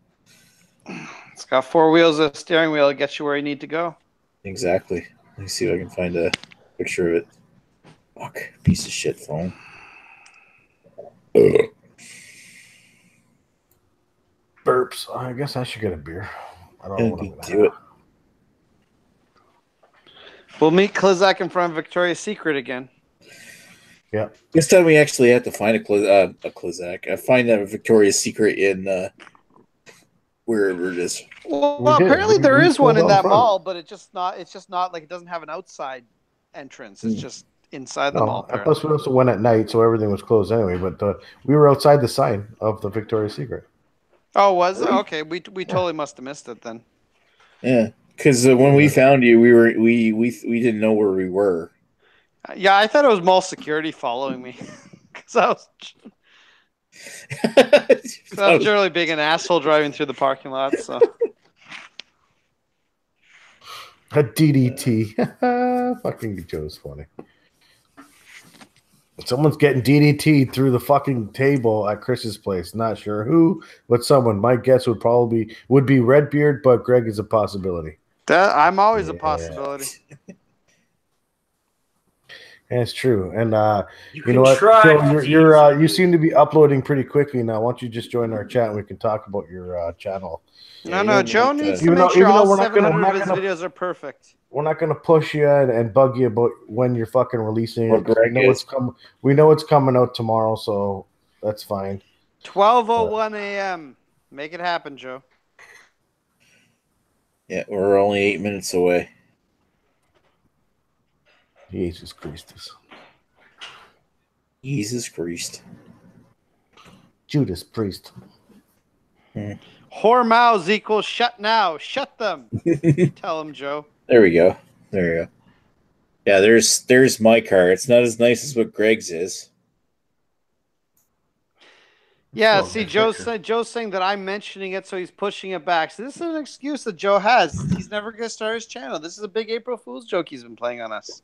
It's got 4 wheels, a steering wheel. It gets you where you need to go. Exactly. Let me see if I can find a picture of it. Fuck, piece of shit phone. Burps. I guess I should get a beer. I don't know what I'm gonna do it. We'll meet Klizak in front of Victoria's Secret again. Yeah. This time we actually have to find a Klizak. I find a Victoria's Secret in wherever it is. Well, apparently there is one in that mall, but it's just not like it doesn't have an outside entrance. It's just inside the mall. Plus, we also went at night, so everything was closed anyway. But we were outside the sign of the Victoria's Secret. Oh, was it? Okay, we totally must have missed it then. Yeah, because when we found you, we didn't know where we were. Yeah, I thought it was mall security following me because I was. I'm generally being an asshole driving through the parking lot. So A DDT. Fucking Joe's funny. Someone's getting DDT through the fucking table at Chris's place. Not sure who, but someone. My guess would be Redbeard, but Greg is a possibility. I'm always a possibility. That's true. And you know can what? try, Joe, you seem to be uploading pretty quickly now. Why don't you just join our chat and we can talk about your channel? No, Joe needs to Even make though- sure even though all we're not 700 of his gonna- videos are perfect. We're not going to push you and bug you about when you're fucking releasing it. We know it's coming out tomorrow, so that's fine. 12:01 a.m. Make it happen, Joe. Yeah, we're only 8 minutes away. Jesus Christ. Jesus Christ. Judas Priest. Whore mouths equals shut now. Shut them. Tell him, Joe. There we go. There you go. Yeah, there's my car. It's not as nice as what Greg's is. Yeah, Oh, see, man, Joe's saying that I'm mentioning it, so he's pushing it back. So this is an excuse that Joe has. He's never going to start his channel. This is a big April Fool's joke he's been playing on us.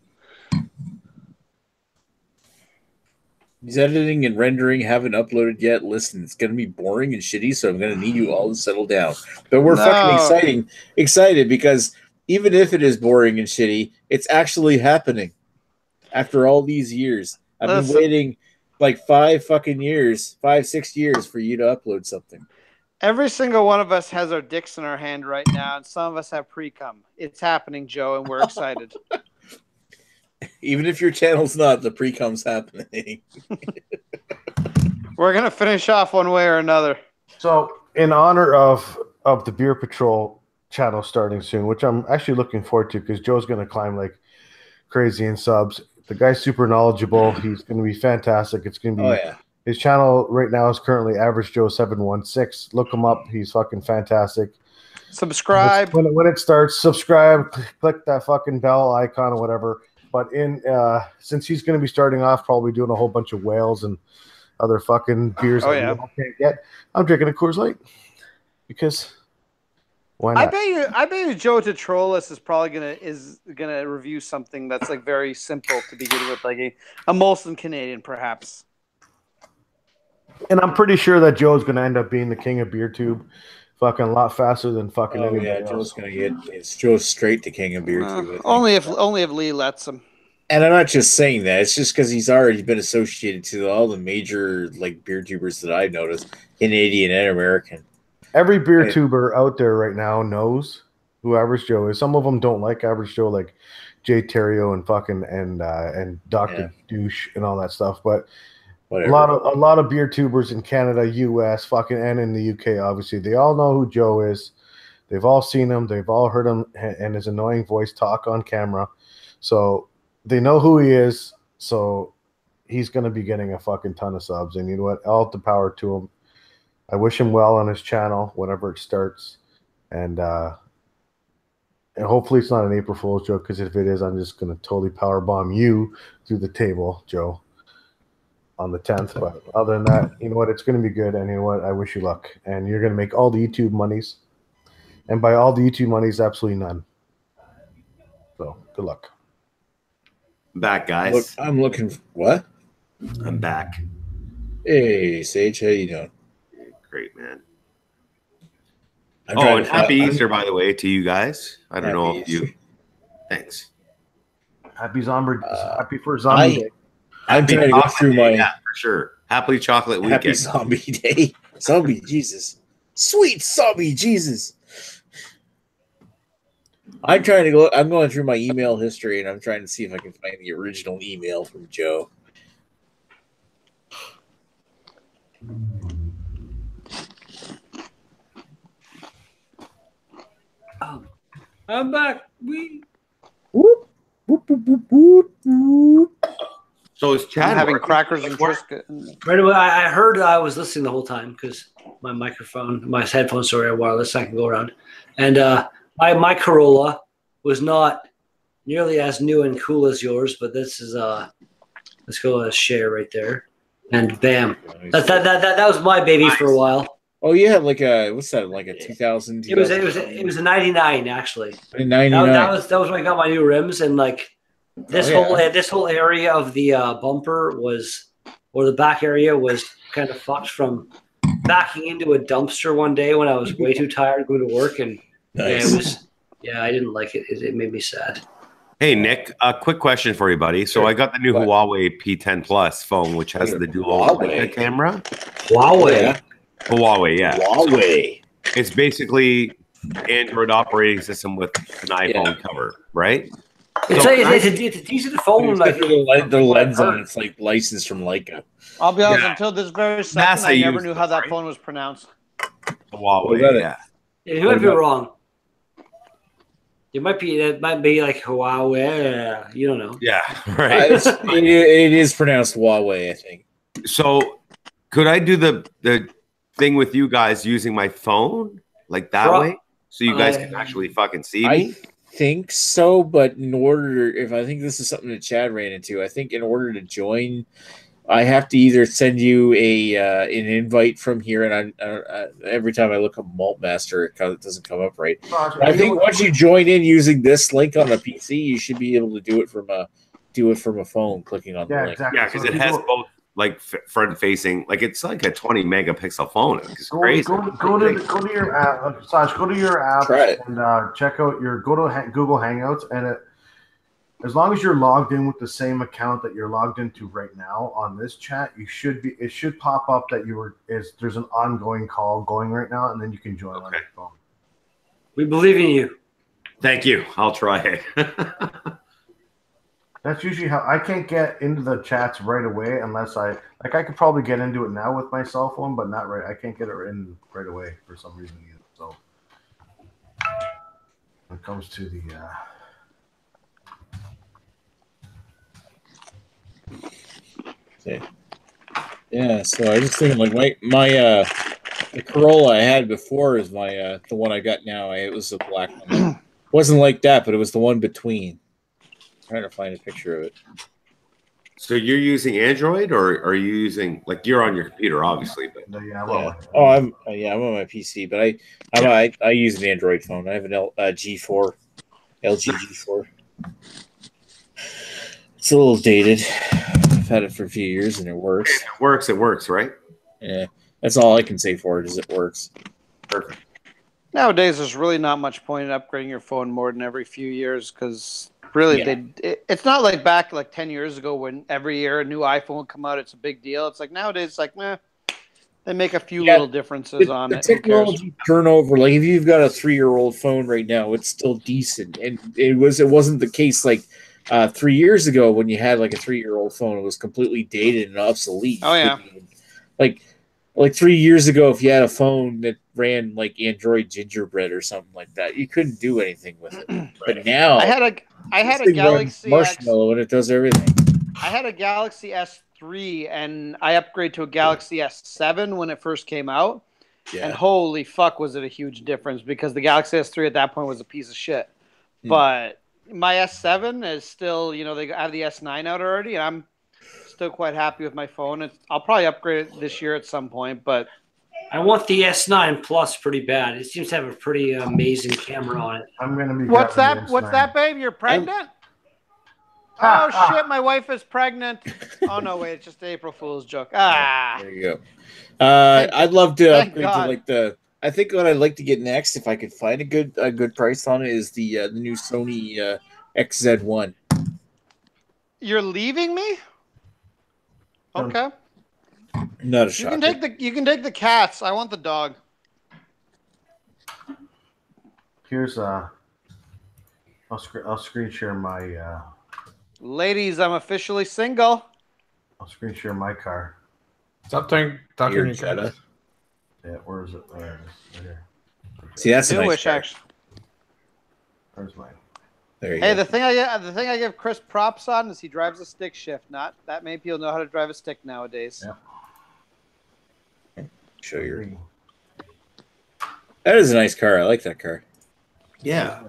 He's editing and rendering, haven't uploaded yet. Listen, it's going to be boring and shitty, so I'm going to need you all to settle down. But we're fucking excited because even if it is boring and shitty, it's actually happening after all these years. I've been waiting like 6 years for you to upload something. Every single one of us has our dicks in our hand right now, and some of us have pre-cum. It's happening, Joe, and we're excited. Even if your channel's not, the pre-cum's happening. We're going to finish off one way or another. So, in honor of the Beer Patrol channel starting soon, which I'm actually looking forward to because Joe's going to climb like crazy in subs. The guy's super knowledgeable. He's going to be fantastic. It's going to be his channel right now is currently Average Joe 716. Look him up. He's fucking fantastic. Subscribe. When it starts, subscribe, click that fucking bell icon or whatever. But since he's going to be starting off probably doing a whole bunch of whales and other fucking beers that we all can't get, I'm drinking a Coors Light because why not? I bet you Joe to troll us is probably gonna review something that's like very simple to begin with, like a Molson Canadian, perhaps. And I'm pretty sure that Joe's going to end up being the king of BeerTube, fucking a lot faster than fucking anybody else. Joe's going to Joe's straight to king of BeerTube. Only if Lee lets him. And I'm not just saying that; it's just because he's already been associated to all the major like beer tubers that I've noticed, Canadian and American. Every beer tuber out there right now knows who Average Joe is. Some of them don't like Average Joe, like Jay Terrio and fucking and Dr. Douche and all that stuff. But whatever. a lot of beer tubers in Canada, US, fucking and in the UK, obviously, they all know who Joe is. They've all seen him. They've all heard him and his annoying voice talk on camera. So they know who he is. So he's going to be getting a fucking ton of subs. And you know what? All the power to him. I wish him well on his channel whenever it starts. And hopefully it's not an April Fool's joke, because if it is, I'm just going to totally powerbomb you through the table, Joe, on the 10th. But other than that, you know what? It's going to be good. And you know what? I wish you luck. And you're going to make all the YouTube monies. And by all the YouTube monies, absolutely none. So good luck. I'm back, guys. I'm looking for what? I'm back. Hey, Sage, how you doing? Great, man. And happy Easter, by the way, to you guys. I don't know if you. Thanks. Happy for Zombie Day. I'm trying to go through my for sure. Happy chocolate weekend. Happy Zombie Day. Zombie Jesus. Sweet Zombie Jesus. I'm going through my email history and I'm trying to see if I can find the original email from Joe. I'm back. Whoop, whoop, whoop, whoop, whoop, whoop. So is Chad having crackers and Triscuit? Right away, I heard I was listening the whole time because my headphones, sorry, are wireless. So I can go around. And my Corolla was not nearly as new and cool as yours, but this is let's go share right there. And bam, that was my baby for a while. Oh yeah, like a what's that? Like a 2000. It was a 99 actually. A 99. That was when I got my new rims, and like this whole area of the bumper or the back area was kind of fucked from backing into a dumpster one day when I was way too tired to go to work, and nice. I didn't like it. It made me sad. Hey Nick, a quick question for you, buddy. So I got the new Huawei P10 Plus phone, which has the dual camera. Huawei, yeah. Huawei. It's basically Android operating system with an iPhone cover, right? It's a decent phone. Like the lens on it's like licensed from Leica. I'll be honest. Until this very second, I never knew how that phone was pronounced. Huawei. Yeah. You might be wrong. It might be like Huawei. You don't know. Yeah, right. It is pronounced Huawei, I think. So, could I do the thing with you guys using my phone like that way, so you guys can actually fucking see me? I think so, but if I think this is something that Chad ran into, I think in order to join, I have to either send you an invite from here, and every time I look up Malt Master, it doesn't come up right. I think once you join in using this link on the PC, you should be able to do it from a phone, clicking on the link. Exactly. Yeah, because it has both like front facing, like it's like a 20 megapixel phone. It's crazy. Go to your app, Saj. Go to your app and check out go to Google Hangouts, and as long as you're logged in with the same account that you're logged into right now on this chat, it should pop up that there's an ongoing call going right now, and then you can join on your phone. We believe in you. Thank you. I'll try it. That's usually how I can't get into the chats right away unless I could probably get into it now with my cell phone, but not right. I can't get it in right away for some reason either. So when it comes to the yeah, so I was just thinking like my the Corolla I had before is the one I got now. It was a black one. It wasn't like that, but it was the one between. I'm trying to find a picture of it. So you're using Android, or are you using you're on your computer, obviously? But I'm on my PC, but I use an Android phone. I have an LG G4. It's a little dated. I've had it for a few years, and it works. It works, right? Yeah, that's all I can say for it is it works. Perfect. Nowadays, there's really not much point in upgrading your phone more than every few years because really, it's not like back like 10 years ago when every year a new iPhone would come out. It's a big deal. It's like nowadays, it's like, they make a few little differences on it. The technology turnover, like if you've got a 3-year-old phone right now, it's still decent, and it wasn't the case like 3 years ago when you had like a 3-year-old phone. It was completely dated and obsolete. Oh yeah, like 3 years ago, if you had a phone that ran like Android Gingerbread or something like that, you couldn't do anything with it. But now I had a Galaxy Marshmallow, and it does everything. I had a Galaxy S3, and I upgraded to a Galaxy S7 when it first came out. Yeah. And holy fuck, was it a huge difference because the Galaxy S3 at that point was a piece of shit. But my S7 is still, they have the S9 out already, and I'm still quite happy with my phone. I'll probably upgrade it this year at some point, but I want the S9 Plus pretty bad. It seems to have a pretty amazing camera on it. I'm gonna be. What's that? What's that, babe? You're pregnant? Oh shit! My wife is pregnant. Oh no, wait! It's just an April Fool's joke. There you go. I'd love to upgrade to like the. I think what I'd like to get next, if I could find a good price on it, is the new Sony XZ1. You're leaving me? Okay. Not a shocker. You can take the cats. I want the dog. Here's I'll screen share my. Ladies, I'm officially single. I'll screen share my car. Stop talking to your cat. Yeah, where is it? There it is. Right here. See, that's a nice car. Actually. Where's mine? There you go. the thing I give Chris props on is he drives a stick shift. Not that many people know how to drive a stick nowadays. Yeah. Show your. That is a nice car. I like that car. Yeah.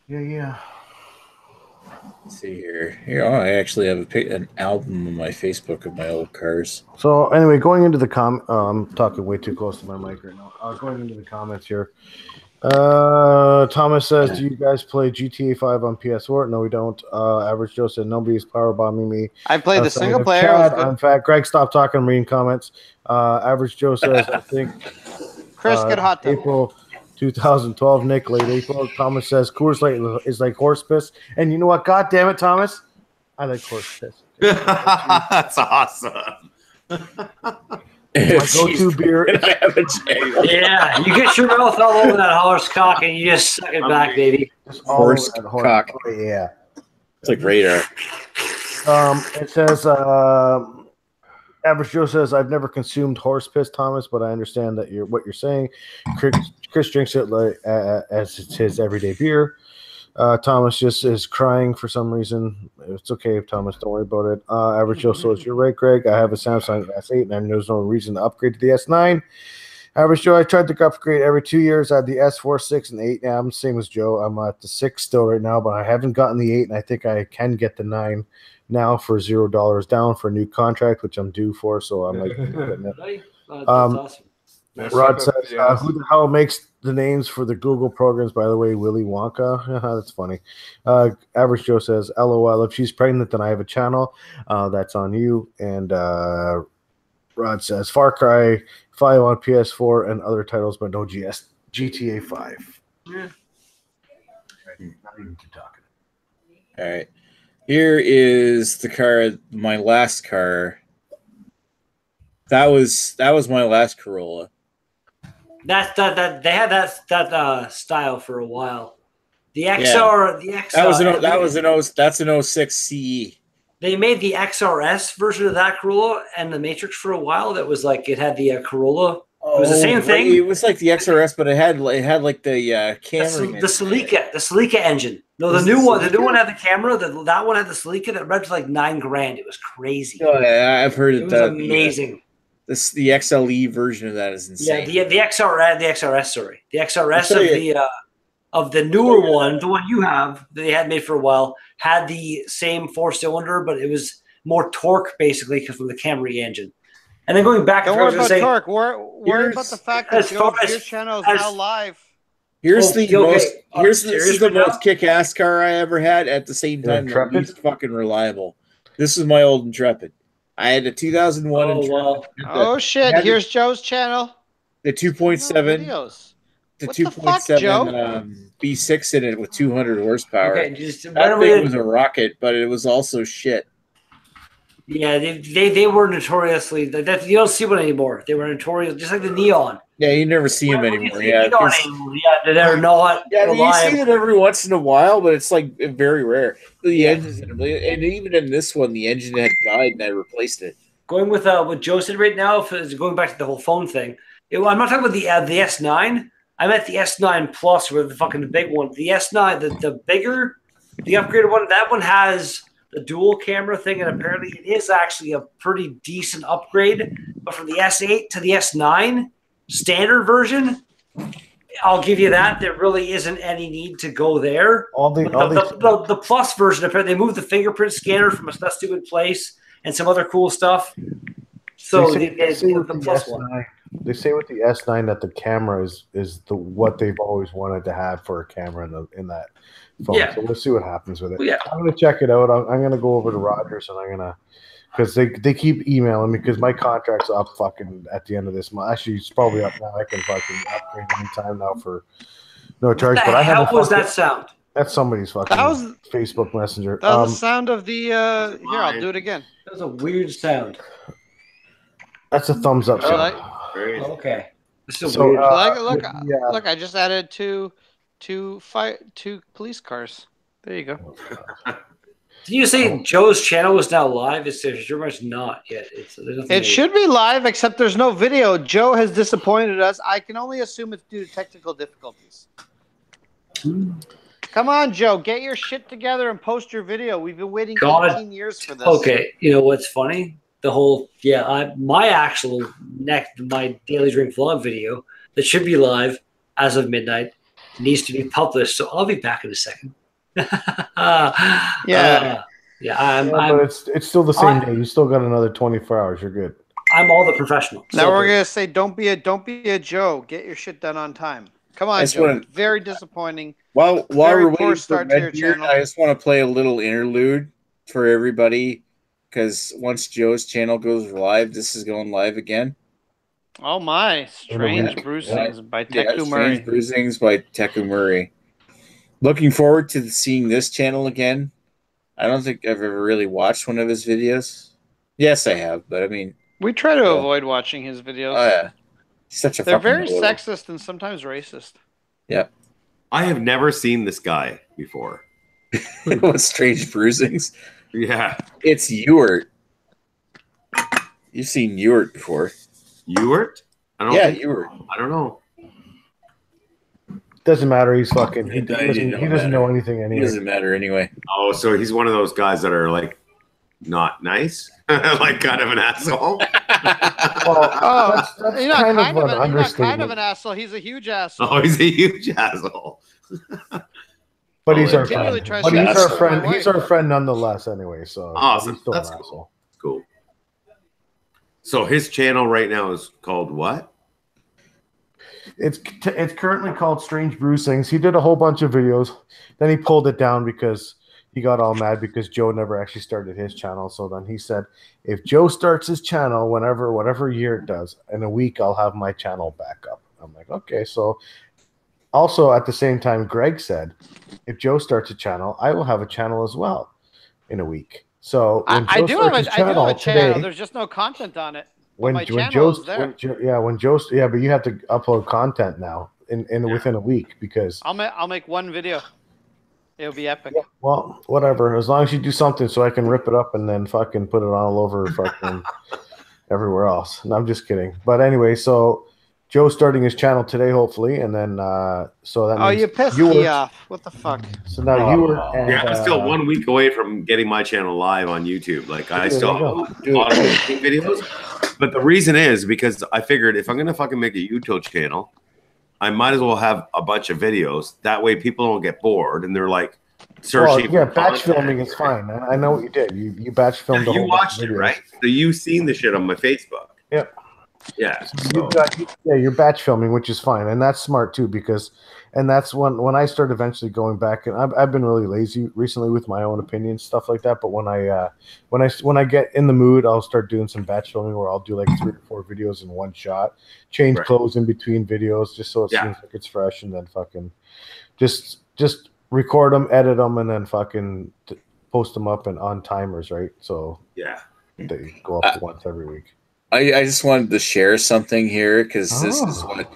Yeah. Let's see here. Here, I actually have an album on my Facebook of my old cars. So anyway, going into the I'm talking way too close to my mic right now. Going into the comments here. Thomas says, "Do you guys play GTA 5 on PS4?" No, we don't. Average Joe said, "Nobody's power bombing me." I played the single player. Chad, in fact, Greg, stop talking. I'm reading comments. Average Joe says, "I think Chris get hot tub. April 2012, Nick, late April." Thomas says, "Coors Light is like horse piss." And you know what? God damn it, Thomas, I like horse piss. That's awesome. My go-to beer. Yeah, you get your mouth all over that horse cock and you just suck it back, baby. Horse cock. Oh, yeah. It's like radar. It says, Average Joe says, "I've never consumed horse piss, Thomas, but I understand that what you're saying." Chris drinks it like as it's his everyday beer. Thomas just is crying for some reason. It's okay, Thomas. Don't worry about it. Average Joe says, "You're right, Greg. I have a Samsung S8, and there's no reason to upgrade to the S9." Average Joe, I tried to upgrade every 2 years. I had the S4, 6, and 8. Now I'm the same as Joe. I'm at the 6 still right now, but I haven't gotten the 8, and I think I can get the 9 now for $0 down for a new contract, which I'm due for. So I'm like, That's awesome. Rod says, "Who the hell makes the names for the Google programs, by the way? Willy Wonka?" That's funny. Average Joe says, "LOL, if she's pregnant, then I have a channel. That's on you." And Rod says, "Far Cry 5 on PS4 and other titles, but no GTA 5. Yeah. Not even keep talking. All right. Here is the car, my last car. That was my last Corolla. That they had that style for a while. The XR, the XR. That's an 06 CE. They made the XRS version of that Corolla and the Matrix for a while. That was like it had the Corolla. It was the same thing. It was like the XRS, but it had like the Camry. The Celica engine. No, the new one. The new one had the camera. That one had the Celica that read to like $9,000. It was crazy. Oh, yeah, I've heard it was amazing. The XLE version of that is insane. Yeah, the XRS. Sorry, the XRS of the newer one, the one you have that they had made for a while, had the same 4-cylinder, but it was more torque basically because from the Camry engine. And then going back, don't worry about torque. Worry about the fact that your channel is now live. Here's the most kick-ass car I ever had. At the same time, the least fucking reliable. This is my old Intrepid. I had a 2001 Intrepid. Wow. Oh shit! Here's Joe's channel. The 2.7. The 2.7 B6 in it with 200 horsepower. Okay, that thing was a rocket, but it was also shit. Yeah, they were notoriously that you don't see one anymore. They were notorious, just like the Neon. Yeah, you never see them anymore. Yeah, they're not. Yeah, you see it every once in a while, but it's like very rare. The engines, and even in this one, the engine had died, and I replaced it. Going with what Joe said right now, going back to the whole phone thing. I'm not talking about the S9. I'm at the S9 Plus, where the big one. The S9, the bigger, the upgraded one. That one has the dual camera thing, and apparently it is actually a pretty decent upgrade. But from the S8 to the S9 standard version, I'll give you that. There really isn't any need to go there. The Plus version, apparently they moved the fingerprint scanner from a stupid place and some other cool stuff. So they say with the Plus one. They say with the S9 that the camera is what they've always wanted to have for a camera in that phone. Yeah. So we'll see what happens with it. Yeah. I'm going to check it out. I'm going to go over to Rogers and I'm going to, because they keep emailing me because my contract's up fucking at the end of this month. Actually, it's probably up now. I can fucking upgrade anytime now for no charge. What the hell was that sound? That's somebody's fucking Facebook Messenger. That was the sound of the here, I'll do it again. That was a weird sound. That's a thumbs up sound. Okay. So, look, I just added two police cars. There you go. Did you say Joe's channel is now live? It's pretty much not yet. It should be live, except there's no video. Joe has disappointed us. I can only assume it's due to technical difficulties. Come on, Joe. Get your shit together and post your video. We've been waiting 18 years for this. Okay. You know what's funny? My Daily Drink vlog video that should be live as of midnight needs to be published. So I'll be back in a second. Yeah, but it's still the same day. You still got another 24 hours. You're good. I'm all the professional. Now we're gonna say, don't be a Joe. Get your shit done on time. Come on, Joe. Very disappointing. While Very we're poor waiting for start to your Redbeard, channel. I just want to play a little interlude for everybody because once Joe's channel goes live, this is going live again. Oh my! Strange Bruisings by Teku Murray. Strange Bruisings by Teku Murray. Looking forward to seeing this channel again. I don't think I've ever really watched one of his videos. Yes, I have, but I mean, we try to avoid watching his videos. Oh yeah, such a. They're very sexist and sometimes racist. Yeah, I have never seen this guy before. What Strange Bruisings? Yeah, it's Ewart. You've seen Ewart before. Ewart? Ewart. I don't know. Doesn't matter. He's fucking. He doesn't know anything anyway. He doesn't matter anyway. Oh, so he's one of those guys that are like not nice, like kind of an asshole. That's kind of an asshole. He's a huge asshole. Oh, he's a huge asshole. But he's our friend. But he's our friend. He's our friend nonetheless. Anyway, so awesome. He's still That's an asshole. Cool. So his channel right now is called what? It's currently called Strange Bruisings. He did a whole bunch of videos. Then he pulled it down because he got all mad because Joe never actually started his channel. So then he said, if Joe starts his channel, whatever year it does, in a week, I'll have my channel back up. I'm like, okay. So also at the same time, Greg said, if Joe starts a channel, I will have a channel as well in a week. So when I do have a channel. There's just no content on it. When Joe's there. But you have to upload content now within a week because I'll make one video. It'll be epic. Yeah, well, whatever. As long as you do something so I can rip it up and then fucking put it all over fucking everywhere else. No, I'm just kidding. But anyway, so Joe's starting his channel today, hopefully, and then so that means you pissed me off. What the fuck? So now you were I'm still 1 week away from getting my channel live on YouTube. Like I still have a lot of videos. But the reason is because I figured if I'm gonna fucking make a YouTube channel, I might as well have a bunch of videos. That way people don't get bored and they're like searching. Well, yeah, batch filming is fine. I know what you did. You batch filmed the whole bunch of videos. You watched it, right? So you've seen the shit on my Facebook. Yep. Yeah. You're batch filming, which is fine, and that's smart too because, and that's when I start eventually going back, and I've been really lazy recently with my own opinions, stuff like that. But when I get in the mood, I'll start doing some batch filming where I'll do like 3 or 4 videos in one shot, change clothes in between videos just so it seems like it's fresh, and then fucking just record them, edit them, and then fucking post them up and on timers, right? So they go up once every week. I just wanted to share something here because this is what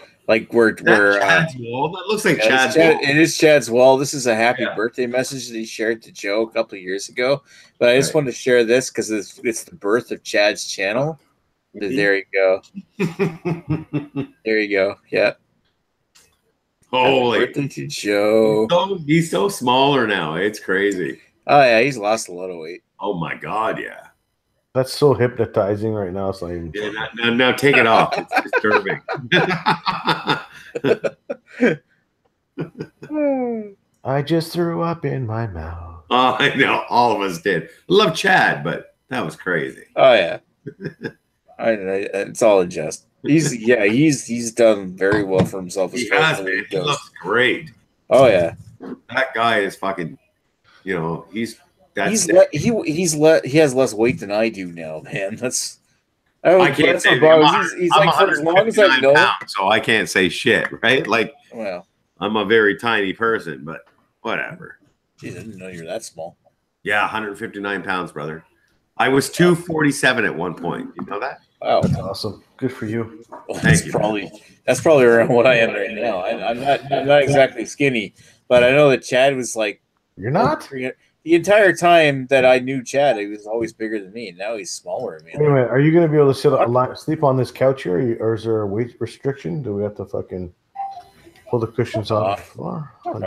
we're Chad's wall. That looks like Chad's wall. It is Chad's wall. This is a happy birthday message that he shared to Joe a couple of years ago. But I just wanted to share this because it's the birth of Chad's channel. There you go. There you go. Yeah. Holy birthday to Joe. He's so smaller now. It's crazy. Oh yeah, he's lost a lot of weight. Oh my god, yeah. That's so hypnotizing right now. It's not even. Yeah, now take it off. It's disturbing. I just threw up in my mouth. Oh, I know. All of us did. Love Chad, but that was crazy. Oh yeah. It's all in jest. He's done very well for himself. He has, man. He looks great. Oh yeah. That guy is fucking. He has less weight than I do now, man. I can't say he's like for as long as I know, so I can't say shit, right? Like, well, I'm a very tiny person, but whatever. Geez, I didn't know you're that small. Yeah, 159 pounds, brother. I was 247 at one point. You know that? Wow, that's awesome. Good for you. Well, that's probably around what I am right now. I'm not exactly skinny, but I know that Chad was like. You're not. The entire time that I knew Chad, he was always bigger than me. And now he's smaller than me. Wait a minute. Are you going to be able to sleep on this couch here, or is there a weight restriction? Do we have to fucking pull the cushions off the floor? I'm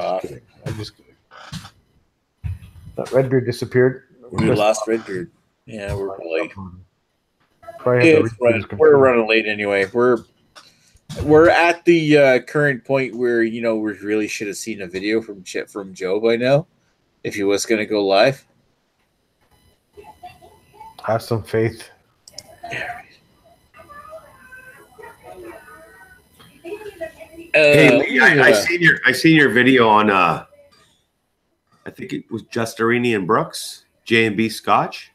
just kidding. That Redbeard disappeared. We lost Redbeard. Yeah, we're late. We're running late anyway. We're at the current point where we really should have seen a video from Joe by now. if he was going to go live. Have some faith. Hey, Lee, I seen your video on I think it was Justerini and Brooks, J&B Scotch.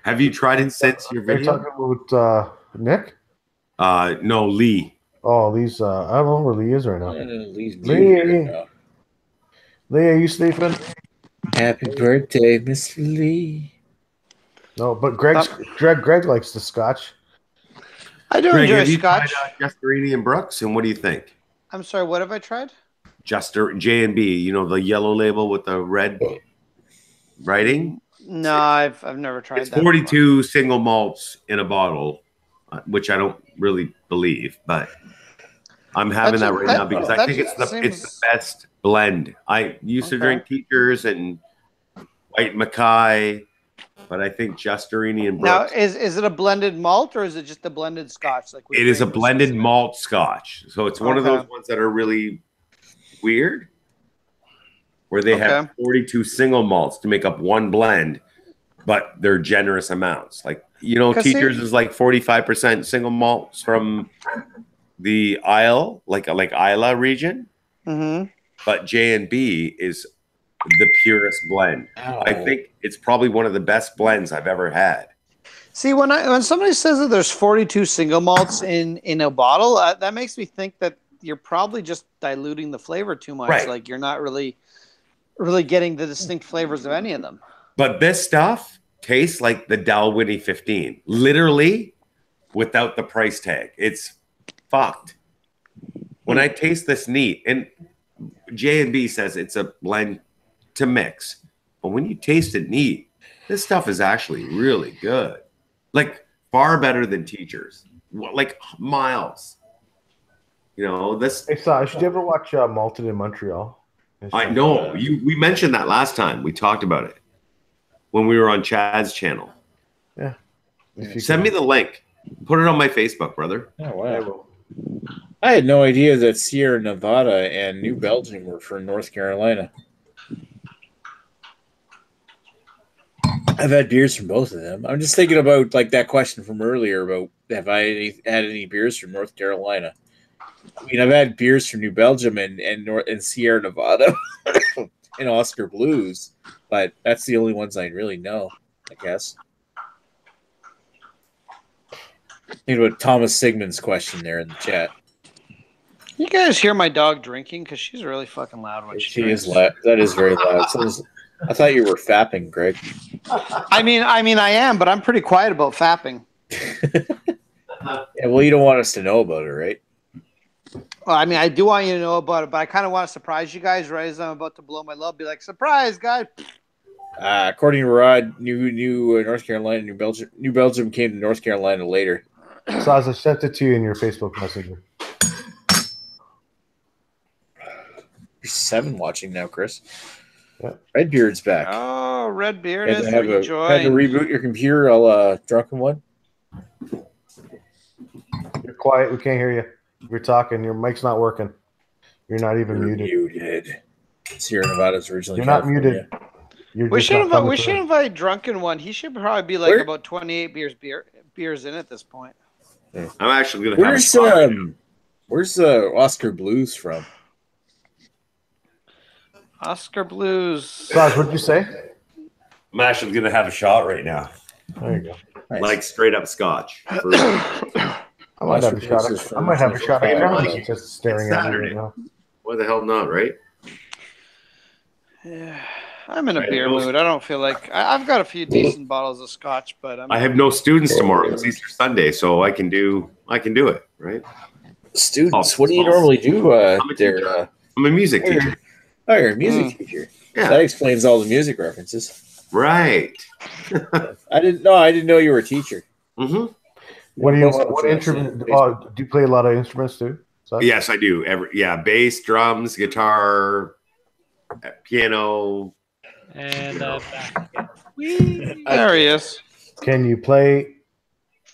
Have you tried it since your Are you video? talking about Nick? No, Lee. Oh, Lee's. I don't know where Lee is right now. Lee's Lee, are you sleeping? Happy birthday, Miss Lee. No, but Greg likes the Scotch. I do Greg, enjoy have you Scotch. tried Justerini and Brooks, and what do you think? I'm sorry, what have I tried? J&B, you know, the yellow label with the red writing? No, I've never tried It's that. 42 single malts in a bottle, which I don't really believe, but I'm having that right now because I think it's the best blend. I used to drink Teachers and White Mackay, but I think Justerini and Now, Brooks. is it a blended malt or is it just a blended Scotch? Like It is a blended malt Scotch, so it's one of those ones that are really weird, where they have 42 single malts to make up one blend, but they're generous amounts. Like, you know, Teachers is like 45% single malts from the Isle, like Isla region, but J&B is the purest blend. I think it's probably one of the best blends I've ever had. See, when somebody says that there's 42 single malts in a bottle, that makes me think that you're probably just diluting the flavor too much. Right. Like you're not really getting the distinct flavors of any of them. But this stuff tastes like the Dalwhinnie 15, literally without the price tag. It's fucked. When I taste this neat, and J&B says it's a blend to mix, but when you taste it neat, this stuff is actually really good. Like far better than Teachers, like miles. You know this. Hey, Saj, did you ever watch Malted in Montreal? I know we mentioned that last time. We talked about it when we were on Chad's channel. Yeah. Send me the link. Put it on my Facebook, brother. Oh wow. I had no idea that Sierra Nevada and New Belgium were from North Carolina. I've had beers from both of them. I'm just thinking about like that question from earlier about have I had any beers from North Carolina? I mean, I've had beers from New Belgium and Sierra Nevada and Oscar Blues, but that's the only ones I really know, I guess. Think about Thomas Sigmund's question there in the chat. You guys hear my dog drinking? Because she's really fucking loud when she drinks. Is loud. That is very loud. I thought you were fapping, Greg. I mean, I am, but I'm pretty quiet about fapping. Yeah, well, you don't want us to know about it, right? Well, I mean, I do want you to know about it, but I kind of want to surprise you guys right as I'm about to blow my load. Be like, surprise, guys! According to Rod, new North Carolina, New Belgium came to North Carolina later. Saz, I sent it to you in your Facebook Messenger. You're 7 watching now, Chris. Yeah. Redbeard's back. Oh, Redbeard is had to reboot your computer, all drunken one. You're quiet. We can't hear you. You're talking. Your mic's not working. You're not even muted. Sierra Nevada's originally. You're not muted. We should invite drunken one. He should probably be like about 28 beers in at this point. I'm actually gonna have where's Oscar Blues from? Oscar Blues. Saj, what'd you say? I'm actually gonna have a shot right now. There you go. Nice. Like straight up Scotch. I might have a shot. I might have a shot. I'm just staring at me right now. Why the hell not, right? Yeah, I'm in a beer mood. I don't feel like I've got a few decent bottles of Scotch, but I have no students tomorrow. It's Easter Sunday, so I can do it, right? Students, what do you normally do there? I'm a music teacher. Oh, you're a music teacher. Yeah, that explains all the music references. Right. I didn't know you were a teacher. Mm-hmm. What instrument? Do you play a lot of instruments too? Yes, I do. Bass, drums, guitar, piano, and there he is. Can you play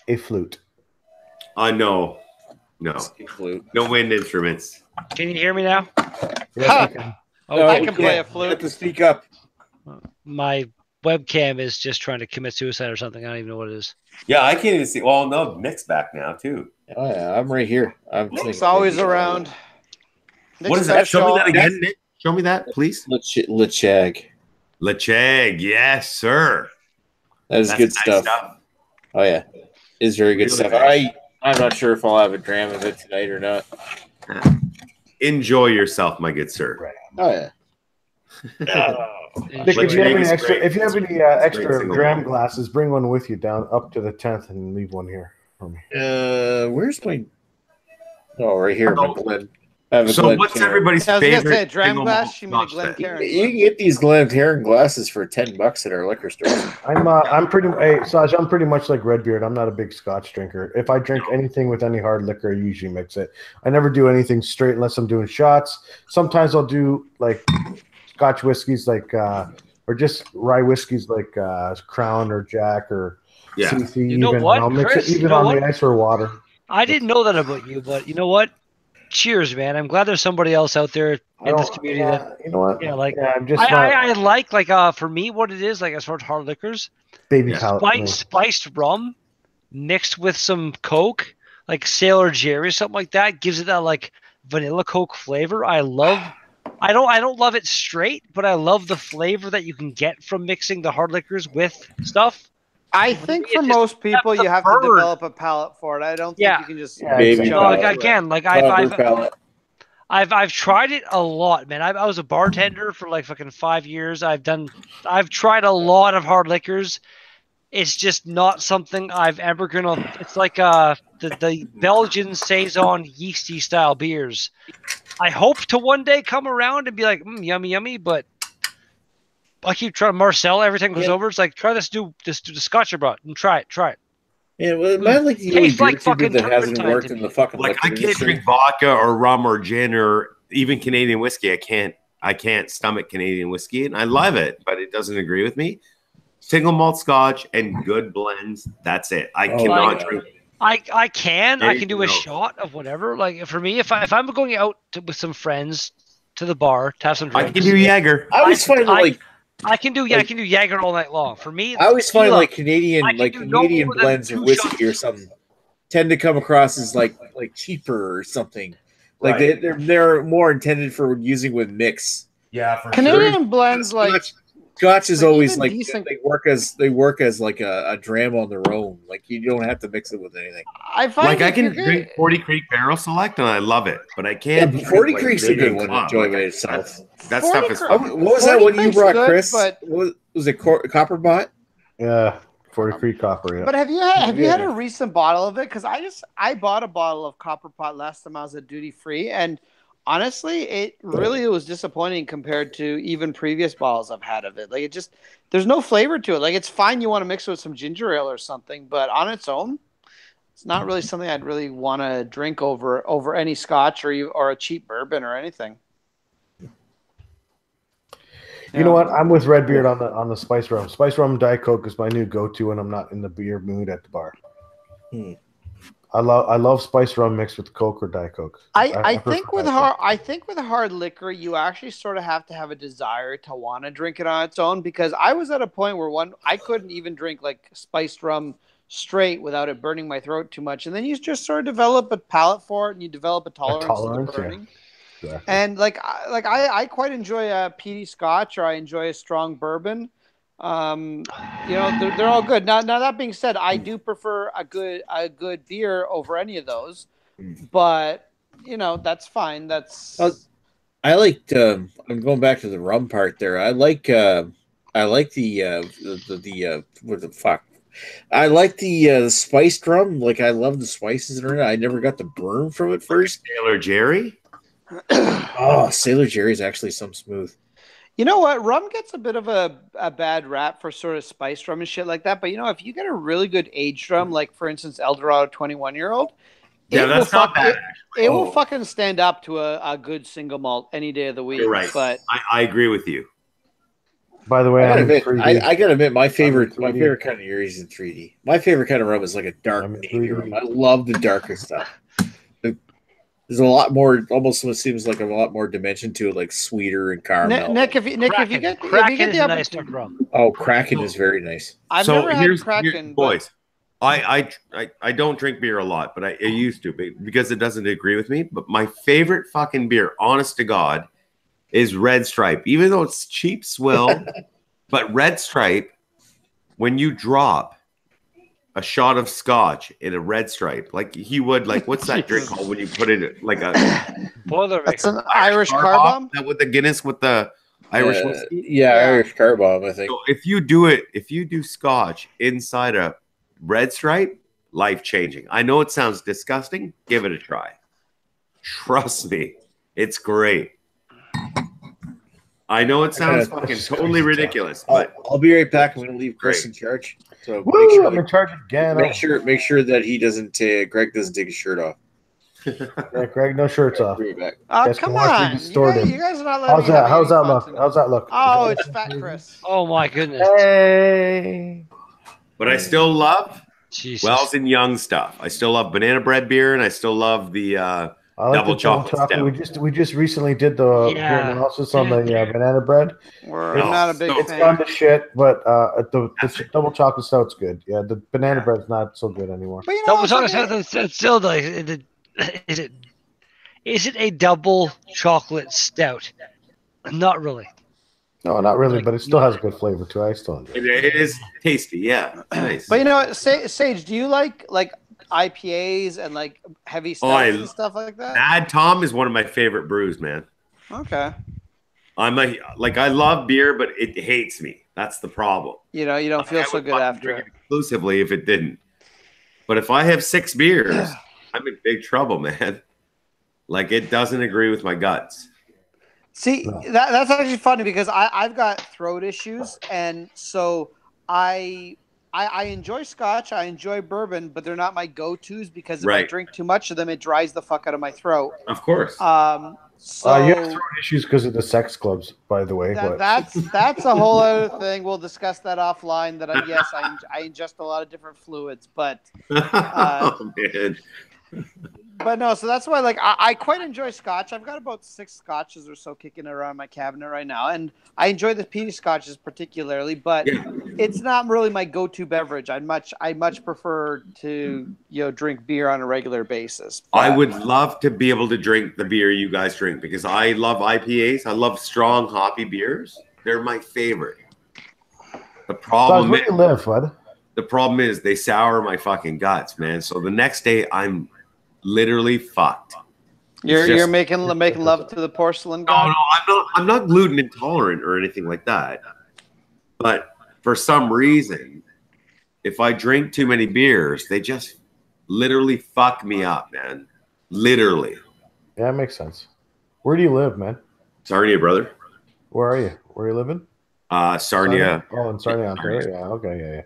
a flute? No, flute. No wind instruments. Can you hear me now? Yes, I can play a You flute. have to speak up. My webcam is just trying to commit suicide or something. I don't even know what it is. Yeah, I can't even see. Well, no, Nick's back now too. Oh yeah, I'm right here. Nick's always around. What is that? Show me that again, Nick. Show me that, please. Lechag. Lechag, yes, sir. That is That's good nice stuff. Oh yeah, it's very good Really stuff. nice. I'm not sure if I'll have a dram of it tonight or not. Enjoy yourself, my good sir. Oh yeah. Nick, if you have any extra, extra single dram malt. glasses, bring one with you down up to the 10th and leave one here for me. Where's my? Oh, right here, my blend. I have a So, Glen what's Cairn. everybody's I was gonna favorite say, dram single glass, malt you mean a Scotch Glen then? Cairn. You can get these Glencairn glasses for $10 at our liquor store. I'm pretty. Hey, Saj, I'm pretty much like Redbeard. I'm not a big Scotch drinker. If I drink anything with any hard liquor, I usually mix it. I never do anything straight unless I'm doing shots. Sometimes I'll do like Scotch whiskeys, like or just rye whiskeys, like Crown or Jack or Yeah. CC. You know even. what, And I'll mix Chris? it You even know on what? the ice or water. I didn't know that about you, but you know what? Cheers, man. I'm glad there's somebody else out there in this community that you know what? yeah, like I'm just I like for me what it is like as far as hard liquors, baby palate. spiced rum mixed with some Coke, like Sailor Jerry or something like that, gives it that like vanilla Coke flavor. I don't love it straight, but I love the flavor that you can get from mixing the hard liquors with stuff. I think It for just- most people, that's you a have to bird. develop a palate for it. I don't think Yeah. you can just Baby jump palate. into it. Again, like Cover palate. I've tried it a lot, man. I was a bartender for like fucking 5 years. I've tried a lot of hard liquors. It's just not something I've ever gonna. It's like the Belgian saison yeasty style beers. I hope to one day come around and be like yummy, yummy, but I keep trying. Marcel every time he comes over, it's like try this new the Scotch I brought and try it. Yeah, well, am I like the only Tastes beer like tuber fucking that hasn't turpentine worked to in me. the fucking Like liquor I can't industry? drink vodka or rum or gin or even Canadian whiskey. I can't stomach Canadian whiskey, and I love it, but it doesn't agree with me. Single malt Scotch and good blends. That's it. I cannot yeah. drink. I can do a No. shot of whatever. Like for me, if I'm going out with some friends to the bar to have some I drinks, can do Jaeger. I always find I can do Jaeger all night long. For me, I always find tequila, like Canadian I can do no Canadian more than blends of 2 whiskey shots. or something tend to come across as like cheaper or something. Like Right. they're more intended for using with mix. Yeah, for Canadian blends like Scotch is like, always even like decent- they work as like a dram on their own. Like you don't have to mix it with anything. I find Like I if can you're drink good- 40 Creek Barrel Select and I love it, but I can't. Yeah, drink, 40 like, Creek's a good Canadian one to Club. enjoy Like, by itself. That 40 stuff is. Creek- What was that 40 one you Creek's brought, good, Chris? but- Was it Copperbot? Yeah, 40 Creek Copper. Yeah. But have you had a recent bottle of it? Because I bought a bottle of Copper Pot last time I was at duty free, and honestly, it really was disappointing compared to even previous bottles I've had of it. Like there's no flavor to it. Like it's fine, you want to mix it with some ginger ale or something, but on its own, it's not really something I'd really want to drink over any Scotch or a cheap bourbon or anything. You know what? I'm with Redbeard on the spice rum. Spice rum and Diet Coke is my new go-to when I'm not in the beer mood at the bar. I love spice rum mixed with Coke or Diet Coke. I think prefer with Diet Coke. with hard liquor, you actually sort of have to have a desire to want to drink it on its own. Because I was at a point where I couldn't even drink like spiced rum straight without it burning my throat too much, and then you just sort of develop a palate for it, and you develop a tolerance to the burning. Exactly. And I quite enjoy a peaty Scotch, or I enjoy a strong bourbon. They're all good. Now that being said, I do prefer a good beer over any of those, but that's fine. That's I liked. I'm going back to the rum part there. I like the what the fuck. I like the spiced rum. Like I love the spices in it. I never got the burn from it first. Sailor Jerry. Oh, Sailor Jerry is actually some smooth. You know what? Rum gets a bit of a bad rap for sort of spiced rum and shit like that. But if you get a really good aged rum, like for instance Eldorado 21-year-old, Yeah, that's not bad. it will fucking stand up to a good single malt any day of the week. You're right. But I agree with you. By the way, I gotta admit, my favorite 3D. kind of year is in 3D. My favorite kind of rum is like a dark I'm in navy 3D. rum. I love the darker stuff. There's a lot more. Almost seems like a lot more dimension to it, like sweeter and caramel. Nick, if you get Kraken the is nice opportunity, to rum. Oh, Kraken is very nice. I've So never had Kraken, boys. I don't drink beer a lot, but I used to because it doesn't agree with me. But my favorite fucking beer, honest to God, is Red Stripe. Even though it's cheap swill, but Red Stripe, when you drop a shot of scotch in a Red Stripe, like he would, like what's that drink called when you put it like a Boiler That's maker. an Irish car bomb. That with the Guinness with the Irish whiskey. Yeah, Irish car bomb, I think. So if you do scotch inside a Red Stripe, life changing. I know it sounds disgusting. Give it a try. Trust me, it's great. I know it sounds fucking totally ridiculous, but I'll be right back. I'm going to leave Chris in charge. So Woo, I'm in charge again. make sure that he doesn't. Greg doesn't take his shirt off. Yeah, Greg, no shirts off. Be right back. Oh, Guys come can watch me on! distort You him. guys are not letting How's me that? have How's any that fun look? tonight. How's that look? Oh, it's Fat Chris. Oh my goodness. Hey. but I still love Jesus. Wells and Young stuff. I still love banana bread beer, and I still love the I like double the chocolate stout. We just recently did the beer analysis on the banana bread. We're Oh, not a big so It's fan. gone to shit, but the double chocolate stout's good. Yeah, the banana bread's not so good anymore. But you know, Double chocolate it's still like is it a double chocolate stout? Not really. No, not really, but it still has good flavor too. I still enjoy it. It is tasty, yeah. Nice. But you know what, Sage, do you like IPAs and like heavy stouts and stuff like that? Mad Tom is one of my favorite brews, man. Okay. I love beer, but it hates me. That's the problem. You know, you don't feel so good after it. Exclusively if it didn't. But if I have 6 beers, I'm in big trouble, man. Like it doesn't agree with my guts. See, that's actually funny because I've got throat issues, and so I enjoy scotch, I enjoy bourbon, but they're not my go-tos because if I drink too much of them, it dries the fuck out of my throat. Of course. So you have throat issues because of the sex clubs, by the way. That's a whole other thing. We'll discuss that offline. That I ingest a lot of different fluids, but Oh, man. but no. So that's why, like, I quite enjoy scotch. I've got about 6 scotches or so kicking around my cabinet right now, and I enjoy the peaty scotches particularly. But it's not really my go-to beverage. I much prefer to drink beer on a regular basis. But I would love to be able to drink the beer you guys drink because I love IPAs. I love strong hoppy beers. They're my favorite. The problem where do you live, bud? The problem is they sour my fucking guts, man. So the next day I'm literally fucked. You're making love to the porcelain guy? No, I'm not gluten intolerant or anything like that. But for some reason, if I drink too many beers, they just literally fuck me up, man. Literally. Yeah, that makes sense. Where do you live, man? Sarnia, brother. Where are you? Where are you living? Sarnia. Oh, in Sarnia, Ontario. Yeah, okay, yeah.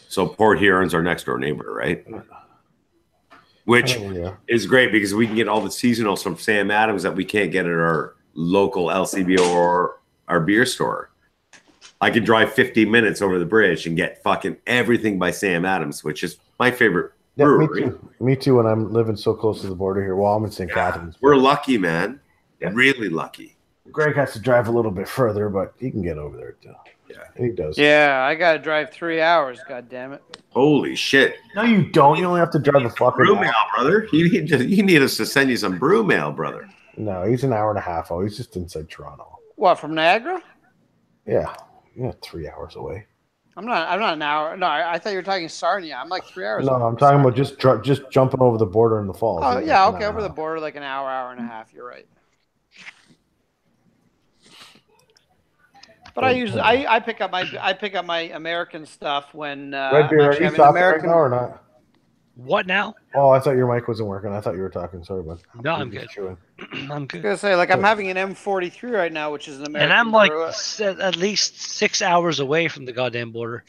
So Port Huron's our next door neighbor, right? Which is great because we can get all the seasonals from Sam Adams that we can't get at our local LCBO or our beer store. I can drive 15 minutes over the bridge and get fucking everything by Sam Adams, which is my favorite brewery. Me too. When I'm living so close to the border here. Well, I'm in St. Catharines. We're lucky, man. Yeah. Really lucky. Greg has to drive a little bit further, but he can get over there too. Yeah, he does. Yeah, I gotta drive 3 hours. God damn it! Holy shit! No, you don't. You only have to drive a fucking brew mail, brother. You need us to send you some brew mail, brother. No, he's an hour and a half. Oh, he's just inside Toronto. What, from Niagara? Yeah, 3 hours away. I'm not an hour. No, I thought you were talking Sarnia. I'm like 3 hours. No, I'm talking about just jumping over the border in the fall. Oh yeah, okay, over the border, like an hour and a half. You're right. But I pick up my American stuff when Red Beer, are you talking right now or not? What now? Oh, I thought your mic wasn't working. I thought you were talking. Sorry, bud. No, I'm good. I'm good. I was gonna say, like, I'm having an M43 right now, which is an American. And I'm like brew. at least 6 hours away from the goddamn border.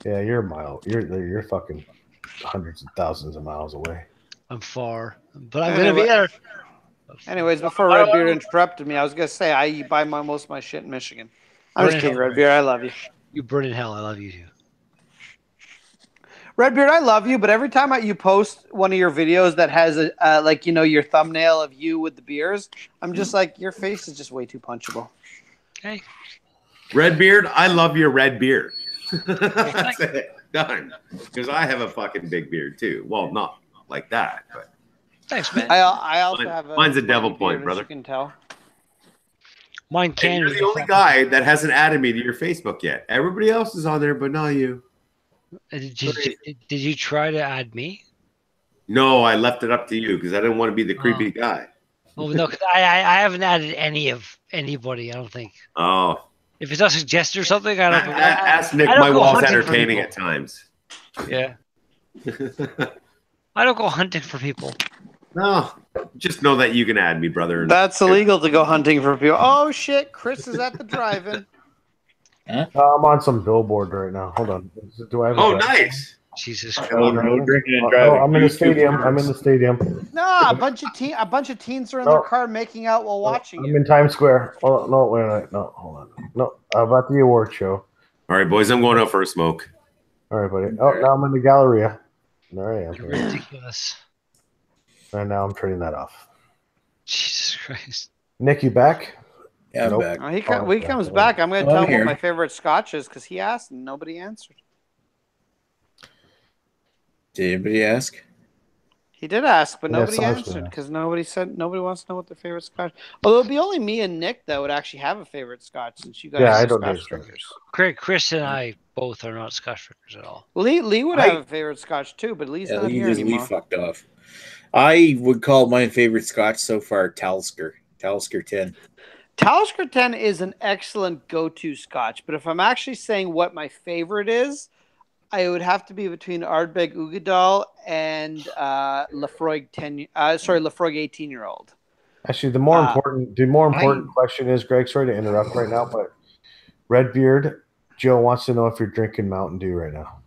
Yeah, you're a mile. You're fucking hundreds of thousands of miles away. I'm far, but I'm gonna be there. Anyways, before Red Beard interrupted me, I was gonna say I buy most of my shit in Michigan. I'm just kidding, Red Beard. I love you. You burn in hell. I love you too. Redbeard, I love you, but every time you post one of your videos that has a like your thumbnail of you with the beers, I'm just like, your face is just way too punchable. Hey, Redbeard, I love your red beard. That's it. Done. Because I have a fucking big beard too. Well, not like that, but thanks, man. I also have mine's a devil beard, point, brother. as you can tell. Mine can. You're the only guy that hasn't added me to your Facebook yet. Everybody else is on there, but not you. Did you try to add me? No, I left it up to you because I didn't want to be the creepy guy. Oh no, 'cause I haven't added anybody. I don't think. Oh. If it's a suggestion or something, I don't. Ask Nick. I don't My go wall's hunting for entertaining people. at times. Yeah. I don't go hunting for people. No, just know that you can add me, brother. That's illegal to go hunting for people. Oh shit, Chris is at the drive-in. I'm on some billboard right now. Hold on. Do I have? Oh, nice. Jesus Christ. No drinking and driving. I'm in the stadium. I'm in the stadium. No, a bunch of teens are in their car making out while watching I'm you. in Times Square. Oh no, wait, no, hold on. No, about the award show. All right, boys, I'm going out for a smoke. All right, buddy. Oh, now I'm in the Galleria. There I am. You're ridiculous. And now I'm turning that off. Jesus Christ. Nick, you back? Yeah, I'm Nope. back. When he comes back, I'm going to Oh, tell I'm him here. what my favorite scotch is because he asked and nobody answered. Did anybody ask? He did ask, but Yeah, nobody someone's answered gonna because nobody wants to know what their favorite scotch. Although it'd be only me and Nick that would actually have a favorite scotch since you guys Yeah, I are don't scotch drink drinkers. Chris and I both are not Scotch drinkers at all. Lee would have a favorite scotch too, but Lee's not here Lee anymore. fucked off. I would call my favorite scotch so far Talisker 10. Talisker 10 is an excellent go-to scotch, but if I'm actually saying what my favorite is, I would have to be between Ardbeg Ugadal and Lafroig 18-year-old. Actually, the more important question is, Greg, sorry to interrupt right now, but Redbeard, Joe wants to know if you're drinking Mountain Dew right now.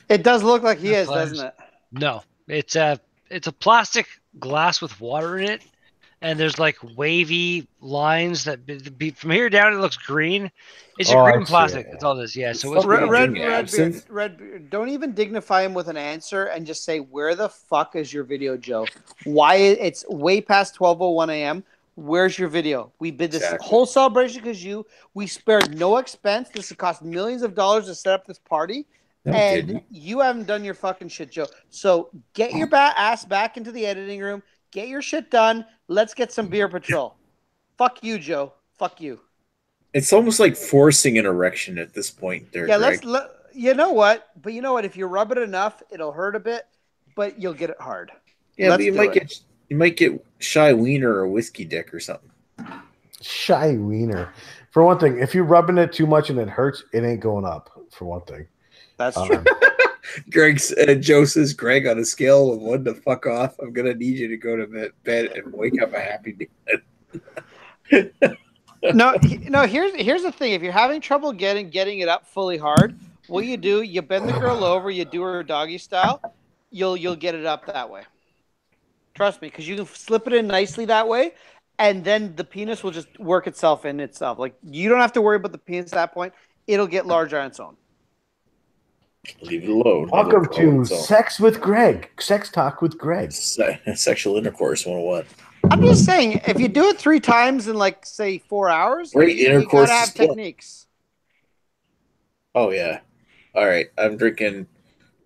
It does look like he is, doesn't it? No, it's a plastic glass with water in it, and there's like wavy lines that from here down it looks green. It's a green plastic. That's all it is. Yeah. So it's Red, don't even dignify him with an answer and just say, "Where the fuck is your video, Joe? Why it's way past 12:01 a.m. Where's your video? We did this whole celebration because we spared no expense. This has cost millions of dollars to set up this party." And you haven't done your fucking shit, Joe. So get your ass back into the editing room. Get your shit done. Let's get some beer patrol. Fuck you, Joe. Fuck you. It's almost like forcing an erection at this point there, Greg. You know what? But you know what? If you rub it enough, it'll hurt a bit, but you'll get it hard. Yeah, but you might get shy wiener or whiskey dick or something. Shy wiener. For one thing, if you're rubbing it too much and it hurts, it ain't going up, for one thing. That's true. Joe says, Greg, on a scale of 1 to fuck off, I'm gonna need you to go to bed and wake up a happy man. No. Here's the thing. If you're having trouble getting it up fully hard, what you do, you bend the girl over, you do her doggy style, you'll get it up that way. Trust me, because you can slip it in nicely that way, and then the penis will just work itself in itself. Like you don't have to worry about the penis at that point; it'll get larger on its own. Leave it alone. Welcome to Sex with Greg. Sex Talk with Greg. Sexual intercourse 101. I'm just saying, if you do it 3 times in like say 4 hours, you gotta have techniques. Oh yeah. All right. I'm drinking.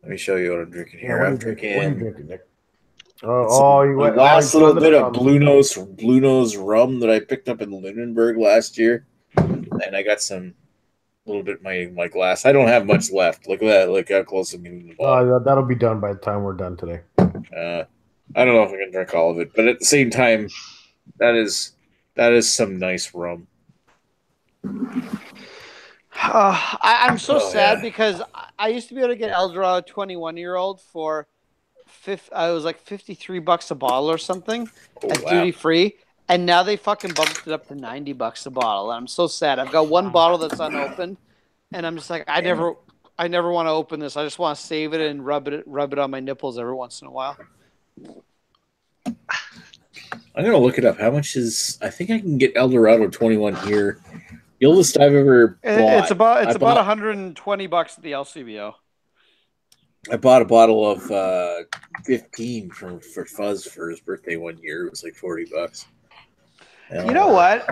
Let me show you what I'm drinking here. Yeah, I'm drinking. What are you drinking, Nick? You went last little bit of Blue Nose rum that I picked up in Lunenburg last year, and I got some. Little bit my glass. I don't have much left. Look at that. Look how close I'm getting to the bottom. That'll be done by the time we're done today. I don't know if I can drink all of it, but at the same time, that is some nice rum. I'm so sad because I used to be able to get Eldorado 21-year-old for it was like $53 a bottle or something at duty free. And now they fucking bumped it up to $90 a bottle. And I'm so sad. I've got one bottle that's unopened, and I'm just like, I never want to open this. I just want to save it and rub it on my nipples every once in a while. I'm gonna look it up. How much is? I think I can get Eldorado 21 here. The oldest I've ever bought. It's about $120 at the LCBO. I bought a bottle of 15 for Fuzz for his birthday one year. It was like $40. You know what?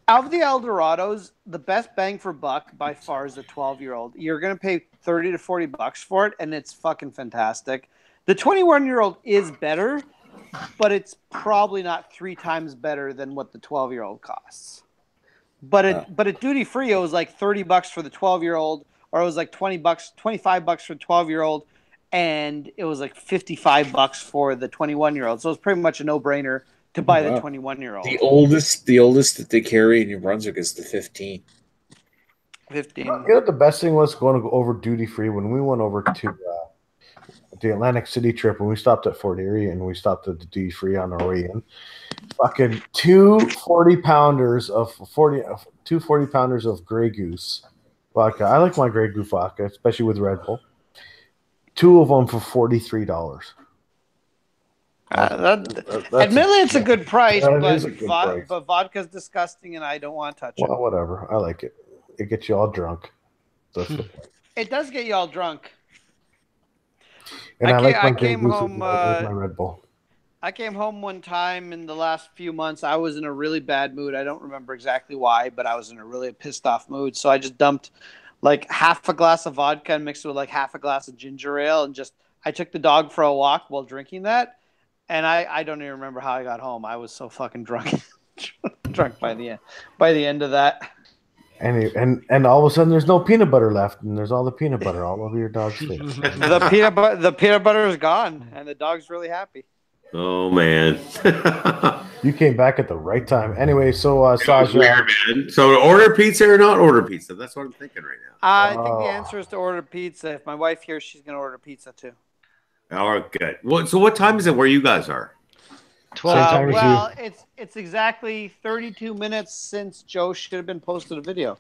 Out of the Eldorados, the best bang for buck by far is the 12-year-old. You're going to pay $30 to $40 for it, and it's fucking fantastic. The 21-year-old is better, but it's probably not 3 times better than what the 12-year-old costs. But at duty free, it was like $30 for the 12-year-old, or it was like $20, $25 for the 12-year-old, and it was like $55 for the 21-year-old. So it's pretty much a no-brainer to buy the 21-year-old. The oldest that they carry in New Brunswick is the 15. 15. You know, the best thing was going to go over duty free when we went over to the Atlantic City trip, when we stopped at Fort Erie and we stopped at the duty free on our way in. Fucking two 40-pounders of Grey Goose vodka. I like my Grey Goose vodka, especially with Red Bull. 2 of them for $43. Admittedly, it's a good price, price. But vodka's disgusting, and I don't want to touch it. Well, whatever. I like it. It gets you all drunk. That's the point. It does get you all drunk. And I came home. My Red Bull. I came home one time in the last few months. I was in a really bad mood. I don't remember exactly why, but I was in a really pissed off mood. So I just dumped like half a glass of vodka and mixed it with like half a glass of ginger ale, and I took the dog for a walk while drinking that. And I don't even remember how I got home. I was so fucking drunk, drunk by the end of that. And all of a sudden, there's no peanut butter left, and there's all the peanut butter all over your dog's face. The peanut butter is gone, and the dog's really happy. Oh man, you came back at the right time. Anyway, so Sasha, weird, man. So order pizza or not order pizza? That's what I'm thinking right now. I think the answer is to order pizza. If my wife hears, she's gonna order pizza too. All right, good. So what time is it where you guys are? 12. Well, it's exactly 32 minutes since Joe should have been posted a video.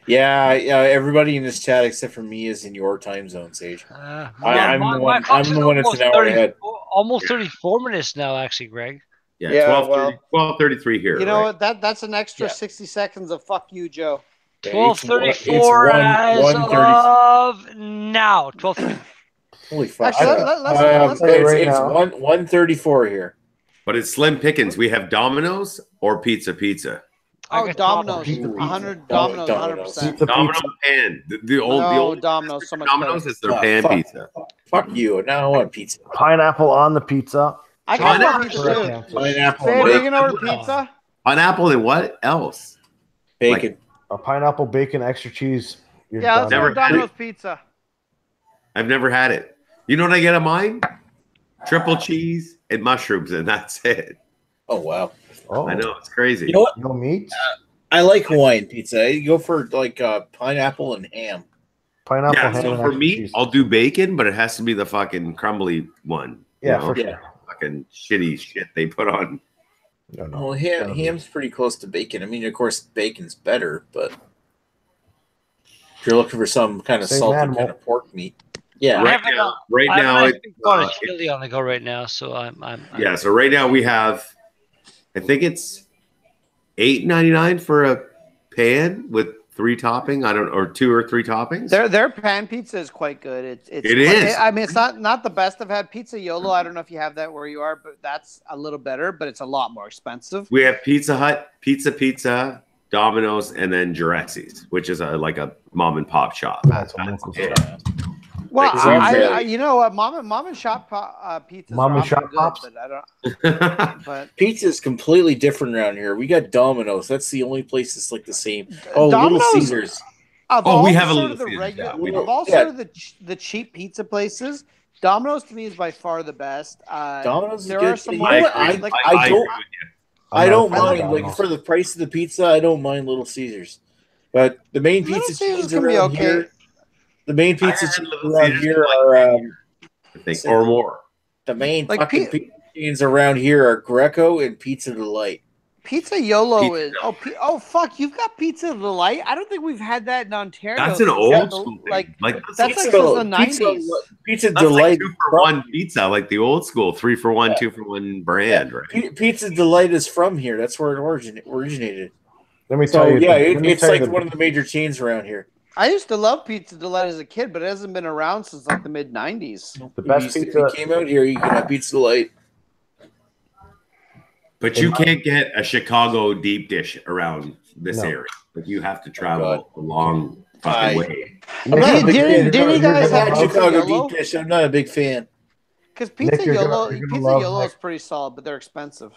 Yeah, everybody in this chat except for me is in your time zone, Sage. I'm the one that's an hour ahead. Almost 34 minutes now, actually, Greg. Yeah, 12:33 here. You know what? That's an extra 60 seconds of fuck you, Joe. 12:34 as of now. 12:34. Holy fuck! Actually, let's it's 1:34 here. But it's slim pickings. We have Domino's or Pizza. Oh, Domino's, 100 Domino's, 100%. Domino's pan. The old Domino's. So much Domino's is their pan pizza. Fuck you! Now I want pizza. Pineapple on the pizza. I got pizza too. Pineapple. Are you gonna order pizza? Pineapple and what else? Bacon. A pineapple, bacon, extra cheese. Yeah, let's order Domino's pizza. I've never had it. You know what I get on mine? Triple cheese and mushrooms, and that's it. Oh wow! Oh, I know, it's crazy. You know what? No meat. I like Hawaiian pizza. You go for like pineapple and ham. Pineapple. Yeah, ham so and for extra me, cheese. I'll do bacon, but it has to be the fucking crumbly one. Yeah, you know? for sure. Fucking shitty shit they put on. No. Well, ham's pretty close to bacon. I mean, of course, bacon's better, but if you're looking for some kind of salty kind of pork meat, yeah. Right now, I've got a chili on the go right now, so I'm So right now we have, I think it's $8.99 for a pan with 3 topping. or 2 or 3 toppings. Their pan pizza is quite good. It is. I mean, it's not the best I've had. Pizza Yolo. I don't know if you have that where you are, but that's a little better. But it's a lot more expensive. We have Pizza Hut, Pizza, Domino's, and then Jurassi's, which is like a mom and pop shop. That's a local shop. Well, I you know what, mom and shop pizzas. Mom and shop good, pops. but I don't. But Pizza is completely different around here. We got Domino's. That's the only place that's like the same. Oh, Domino's, Little Caesars. We have a Little Caesars. Of all sort of the cheap pizza places, Domino's to me is by far the best. Domino's there is good. are some You know what? I don't mind Domino's. for the price of the pizza. I don't mind Little Caesars, but the main Little pizza Caesars chains can be around okay. here. The main pizza chains Little around Caesars here for are I think, or more. the main Like fucking pizza chains around here are Greco and Pizza Delight. Pizza Yolo Pizza is Yolo. Fuck, you've got Pizza Delight. I don't think we've had that in Ontario. That's an old school thing. Like That's like Pizza- since the 90s. Pizza like Delight. 2 for 1 pizza, like the old school 3 for 1, 2 for 1 brand, right? Pizza Delight is from here. That's where it originated. Let me tell So you. yeah, let me it's tell like you one of the major chains around here. I used to love Pizza Delight as a kid, but it hasn't been around since like the mid '90s. The best If pizza. you came out here, you can have Pizza Delight. But you can't get a Chicago deep dish around this No. area. Like you have to travel a long I- fucking way. I'm not a big fan. Didn't you guys I'm have not Pizza Chicago Yellow? deep dish. I'm not a big fan. Because Nick, Pizza you're gonna- Yellow, you're gonna Pizza love Yellow Nick. is pretty solid, but they're expensive.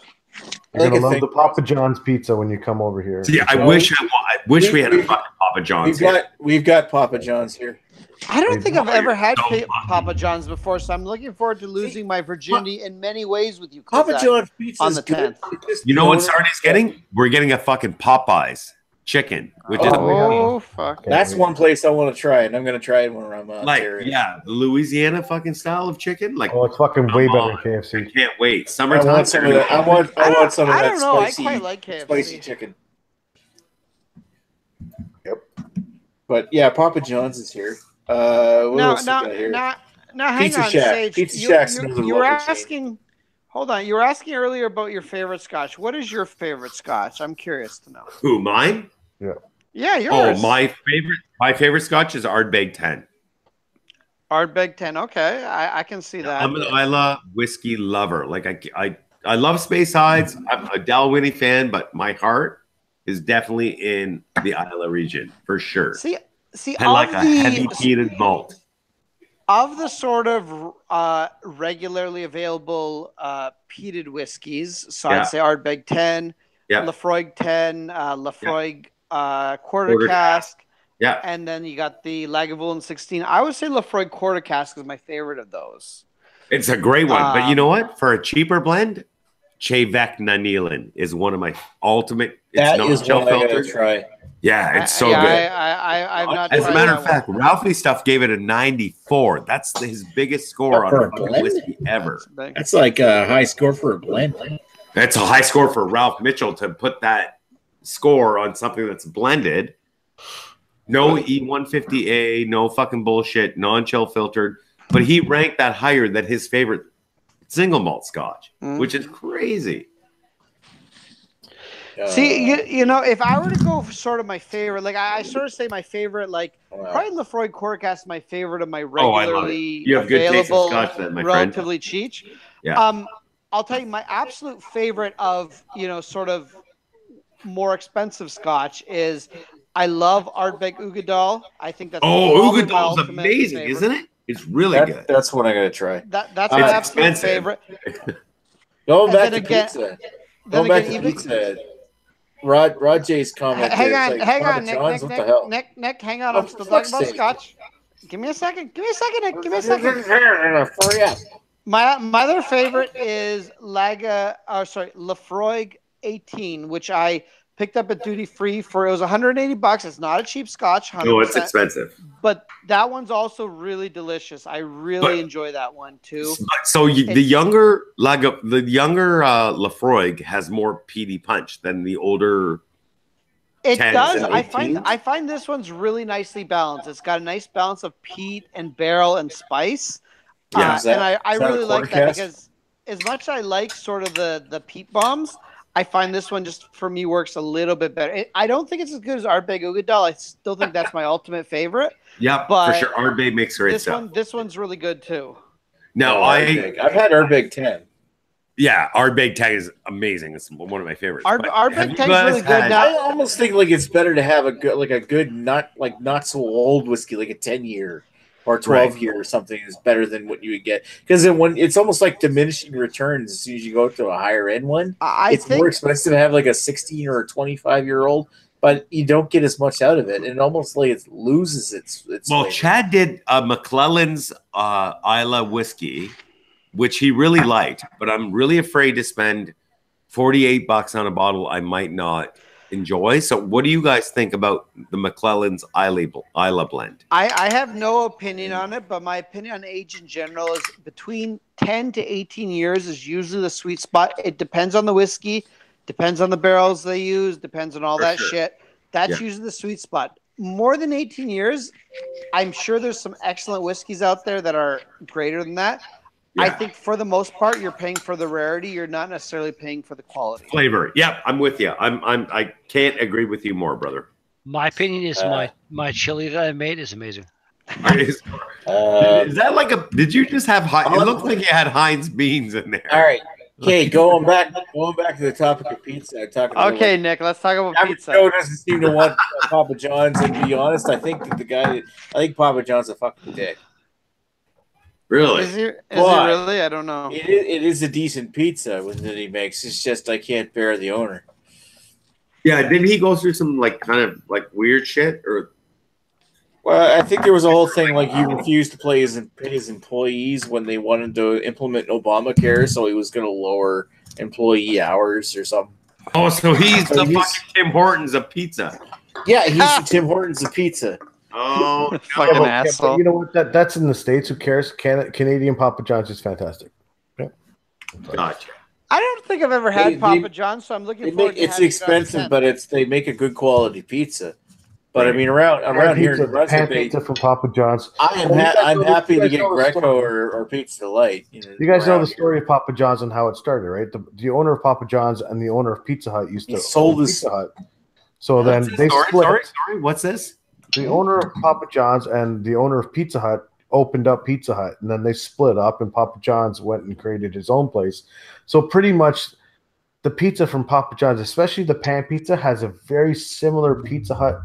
You're like gonna a love thing. the Papa John's pizza when you come over here. See, I wish we had a fucking Papa John's. We've got Papa John's here. I don't think I've ever had so lucky. Papa John's before, so I'm looking forward to losing my virginity in many ways with you. Papa Clezak, John's pizza on is the good. 10th. You know what Sardi's getting? We're getting a fucking Popeyes chicken, which Oh, fuck. That's one place I want to try, and I'm going to try it when I'm like, Ontario. yeah, Louisiana fucking style of chicken. Like, Oh, it's fucking way come better than on. KFC. I can't wait. I Summertime. want some of that. I want some of I that don't know. spicy, I quite like KFC. spicy chicken. Yep. But yeah, Papa John's is here. What else we got here? Now, hang Pizza on, Shack. Sage. Pizza you, Shack's you, another you were local chain. asking. Hold on. You were asking earlier about your favorite scotch. What is your favorite scotch? I'm curious to know. Who, mine? Yeah, yours. Oh, my favorite scotch is Ardbeg 10. Ardbeg 10. Okay, I can see that. I'm an Isla whiskey lover. Like I love Space Hides. I'm a Dalwhinnie fan, but my heart is definitely in the Isla region for sure. See, I like a heavy peated malt. Of the sort of regularly available peated whiskeys, so Yeah. I'd say Ardbeg 10, Yeah. Lafroig 10, Lafroig quarter cask, Yeah. and then you got the Lagavulin 16. I would say Lafroig quarter cask is my favorite of those. It's a great one. But you know what? For a cheaper blend, Chevec Nanilin is one of my ultimate. That not is chill one I gotta filtered. try. Yeah, it's so yeah, good. I've not. As a tried matter that of fact, Ralphie Stuff gave it a 94. That's his biggest score For on a a fucking blend? whiskey ever. one. That's like a high score for a blend. That's a high score for Ralph Mitchell to put that score on something that's blended. No E150A, no fucking bullshit, non-chill filtered. But he ranked that higher than his favorite single malt scotch, which is crazy. See, you know, if I were to go for sort of my favorite, like I sort of say my favorite, like probably Lafroig quarter cask is my favorite of my I love it. regularly You have good taste in available, scotch then, my friend. relatively cheap. Yeah. I'll tell you my absolute favorite of, you know, sort of more expensive scotch is I love Ardbeg Ugadal. I think that's probably my Ugadal's ultimate amazing, favorite. isn't it? It's really good. That's what I gotta try. That's my It's absolute expensive. favorite. Going And back then to again- pizza. Then Going back again, to pizza. Rod J's comment. Hang there, on, it's like, hang Papa on, Nick, John's, Nick, what the hell? Nick, hang on. Oh, I'm still for talking fuck's about sake. scotch. Give me a second, Nick. Give me a second. Hurry up. My other favorite is Lafroig 18, which I picked up at duty free for. It was $180. It's not a cheap scotch. 100%, No, it's expensive. but that one's also really delicious. I really enjoy that one too. So the younger Lafroig has more peaty punch than the older. It 10s does. and I find this one's really nicely balanced. It's got a nice balance of peat and barrel and spice. Yeah, Is that- and I is that a really like quarter that cask? because as much as I like sort of the peat bombs, I find this one just for me works a little bit better. I don't think it's as good as Ardbeg Ugadal. I still think that's my ultimate favorite. Yeah, But for sure. Ardbeg makes great This stuff. this one's really good too. Now I've had Ardbeg 10. Ardbeg 10 is amazing. It's one of my favorites. But have Ardbeg you 10 is guys really good had- now. I almost think like it's better to have a good not so old whiskey, like a 10-year or 12-year or something is better than what you would get, because then when it's almost like diminishing returns as soon as you go to a higher end one. It's more expensive to have like a 16 or a 25-year-old, but you don't get as much out of it, and almost like it loses its Well, flavor. Chad did McClellan's Isla whiskey, which he really liked, but I'm really afraid to spend $48 on a bottle I might not enjoy. So what do you guys think about the McClellan's Isla blend? I have no opinion on it, but my opinion on age in general is between 10 to 18 years is usually the sweet spot. It depends on the whiskey, depends on the barrels they use, depends on all that shit. That's usually the sweet spot. More than 18 years, I'm sure there's some excellent whiskeys out there that are greater than that. I think for the most part, you're paying for the rarity. You're not necessarily paying for the quality. Flavor. Yep, I'm with you. I can't agree with you more, brother. My opinion is my chili that I made is amazing. Is that like a? Did you just have? It looked like you had Heinz beans in there. All right. Okay, going back to the topic of pizza. Okay, Nick, let's talk about pizza. Joe doesn't seem to want Papa John's, and to be honest, I think Papa John's a fucking dick. Really? Is he really? I don't know. It is a decent pizza that he makes. It's just I can't bear the owner. Yeah, didn't he go through some kind of weird shit or? Well, I think there was a whole thing like he refused to pay his employees when they wanted to implement Obamacare, so he was going to lower employee hours or something. Oh, so he's the fucking Tim Hortons of pizza. Yeah, he's the Tim Hortons of pizza. Oh, fucking asshole! But you know what? That's in the States. Who cares? Canadian Papa John's is fantastic. Yeah. Gotcha. I don't think I've ever had Papa John's, so I'm looking forward to it's expensive, but they make a good quality pizza. But I mean, around here, pan pizza from Papa John's. I'm happy to get Greco or Pizza Light. You guys know the story of Papa John's and how it started, right? The owner of Papa John's and the owner of Pizza Hut used to sold own Pizza Hut. So then they split. Sorry, what's this? The owner of Papa John's and the owner of Pizza Hut opened up Pizza Hut, and then they split up, and Papa John's went and created his own place. So pretty much the pizza from Papa John's, especially the pan pizza, has a very similar Pizza Hut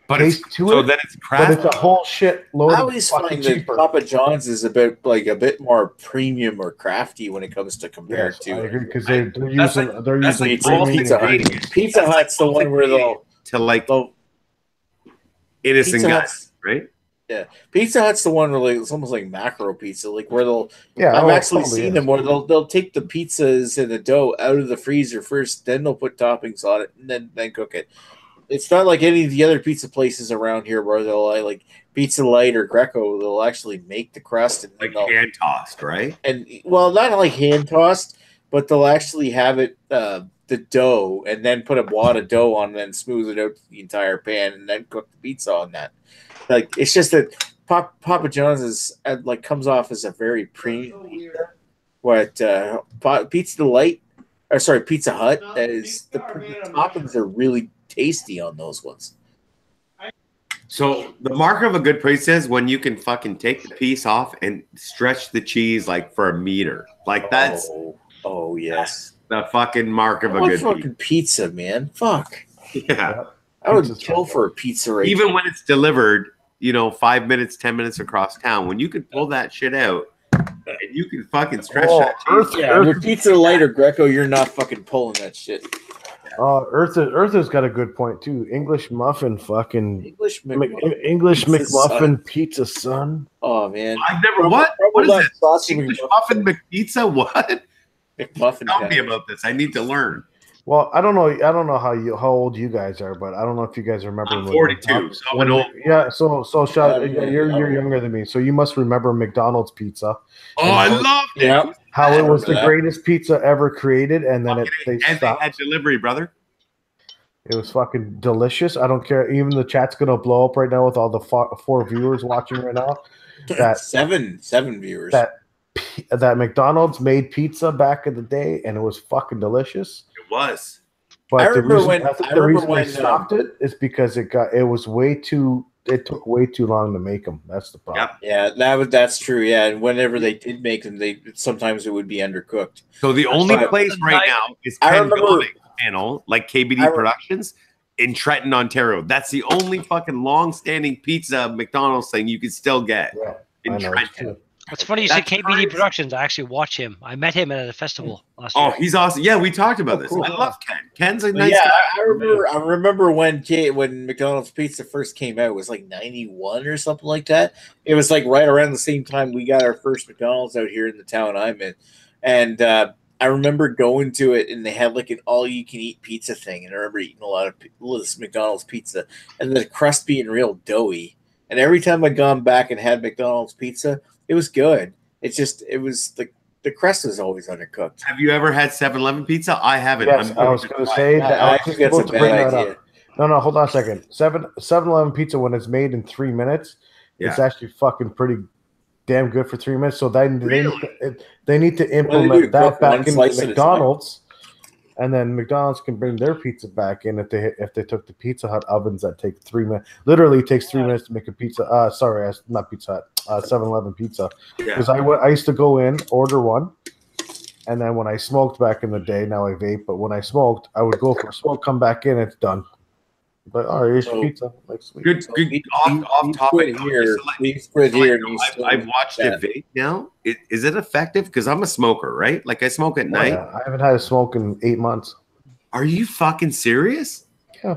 taste to it. Then it's craft. But it's a whole shit load. I always find that Papa John's is a bit more premium or crafty when it comes to compared to. I agree because they're using Pizza Hut. Pizza Hut's the one where they'll innocent guys, right? Yeah, Pizza Hut's the one where it's almost like macro pizza, where they'll. Yeah, I've actually seen them where they'll take the pizzas and the dough out of the freezer first, then they'll put toppings on it, and then cook it. It's not like any of the other pizza places around here where they'll like Pizza Light or Greco. They'll actually make the crust and hand tossed, right? And not like hand tossed, but they'll actually have it the dough and then put a wad of dough on it and smooth it out the entire pan and then cook the pizza on that. Like it's just that Papa John's is comes off as a very premium pizza. What Pizza Hut is the toppings are really tasty on those ones. So the mark of a good pizza is when you can fucking take the piece off and stretch the cheese for a meter. That's yes, the fucking mark of a good fucking pizza, man. Fuck yeah, I would kill for a pizza right even when it's delivered. 5 minutes, 10 minutes across town. When you can pull that shit out and you can fucking stretch that cheese. With Pizza Light or Greco, you're not fucking pulling that shit. Eartha's got a good point too. English muffin, fucking English McMuffin pizza, son. Oh man, I've never. What is this? English muffin McPizza? What? McMuffin. Tell me about this. I need to learn. Well, I don't know how old you guys are, but I don't know if you guys remember. I'm 42, so I'm an old. Yeah, so you're younger than me, so you must remember McDonald's pizza. Oh, I loved it. Yeah. How it was the greatest pizza ever created, and then they stopped. They had delivery, brother. It was fucking delicious. I don't care. Even the chat's gonna blow up right now with all the 4 viewers watching right now. That seven viewers. That McDonald's made pizza back in the day, and it was fucking delicious. It was. But the reason they stopped it is because it took way too long to make them. That's the problem. Yeah, that's true. Yeah, and whenever they did make them, sometimes it would be undercooked. So the only place right now is Ken Building channel, like KBD Productions, in Trenton, Ontario. That's the only fucking long-standing pizza McDonald's thing you can still get in Trenton. It's funny you said KBD Productions. I actually watch him. I met him at a festival last year. Oh, he's awesome. Yeah, we talked about this. Cool. I love Ken. Ken's a nice guy. I remember when McDonald's pizza first came out. It was like 91 or something like that. It was like right around the same time we got our first McDonald's out here in the town I'm in. And I remember going to it, and they had like an all-you-can-eat pizza thing. And I remember eating a lot of this McDonald's pizza, and the crust being real doughy. And every time I'd gone back and had McDonald's pizza, it was good. It was the crust was always undercooked. Have you ever had 7-Eleven pizza? I haven't. Yes, I was going to say that. I think that's a bad idea. No, hold on a second. 7-Eleven pizza, when it's made in 3 minutes, it's actually fucking pretty damn good for 3 minutes. So they need to implement that back in McDonald's. And then McDonald's can bring their pizza back in if they took the Pizza Hut ovens that take 3 minutes. Literally takes 3 minutes to make a pizza. Sorry, not Pizza Hut. 7-Eleven pizza. Because I used to go in, order one, and then when I smoked back in the day, now I vape. But when I smoked, I would go for a smoke, come back in, it's done. But here's your pizza. Like, sweet. Good. Off topic here. I've watched it vape now. Is it effective? Because I'm a smoker, right? Like I smoke at night. I haven't had a smoke in 8 months. Are you fucking serious? Yeah.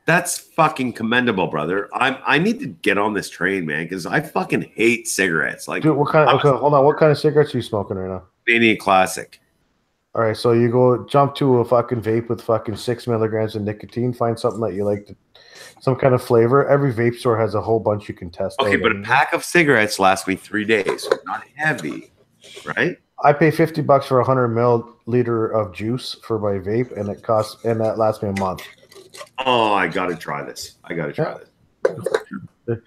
That's fucking commendable, brother. I need to get on this train, man, because I fucking hate cigarettes. Like, dude, hold on. What kind of cigarettes are you smoking right now? Canadian Classic. All right, so you go jump to a fucking vape with fucking 6 milligrams of nicotine. Find something that you like, some kind of flavor. Every vape store has a whole bunch you can test. Okay, but a pack of cigarettes lasts me 3 days. So not heavy, right? I pay $50 for 100 milliliter of juice for my vape, and that lasts me a month. Oh, I gotta try this. this.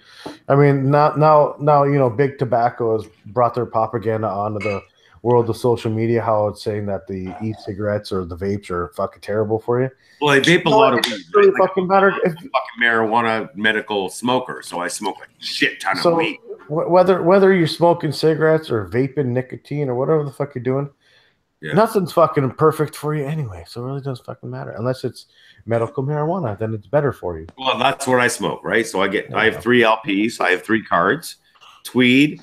I mean, now big tobacco has brought their propaganda onto the world of social media, how it's saying that the e-cigarettes or the vapes are fucking terrible for you. Well, I vape a lot of weed. Really fucking matter. I'm a fucking marijuana medical smoker, so I smoke a shit ton of weed. Whether you're smoking cigarettes or vaping nicotine or whatever the fuck you're doing, nothing's fucking perfect for you anyway. So it really doesn't fucking matter unless it's medical marijuana. Then it's better for you. Well, that's what I smoke, right? So I have 3 LPs. I have 3 cards: Tweed,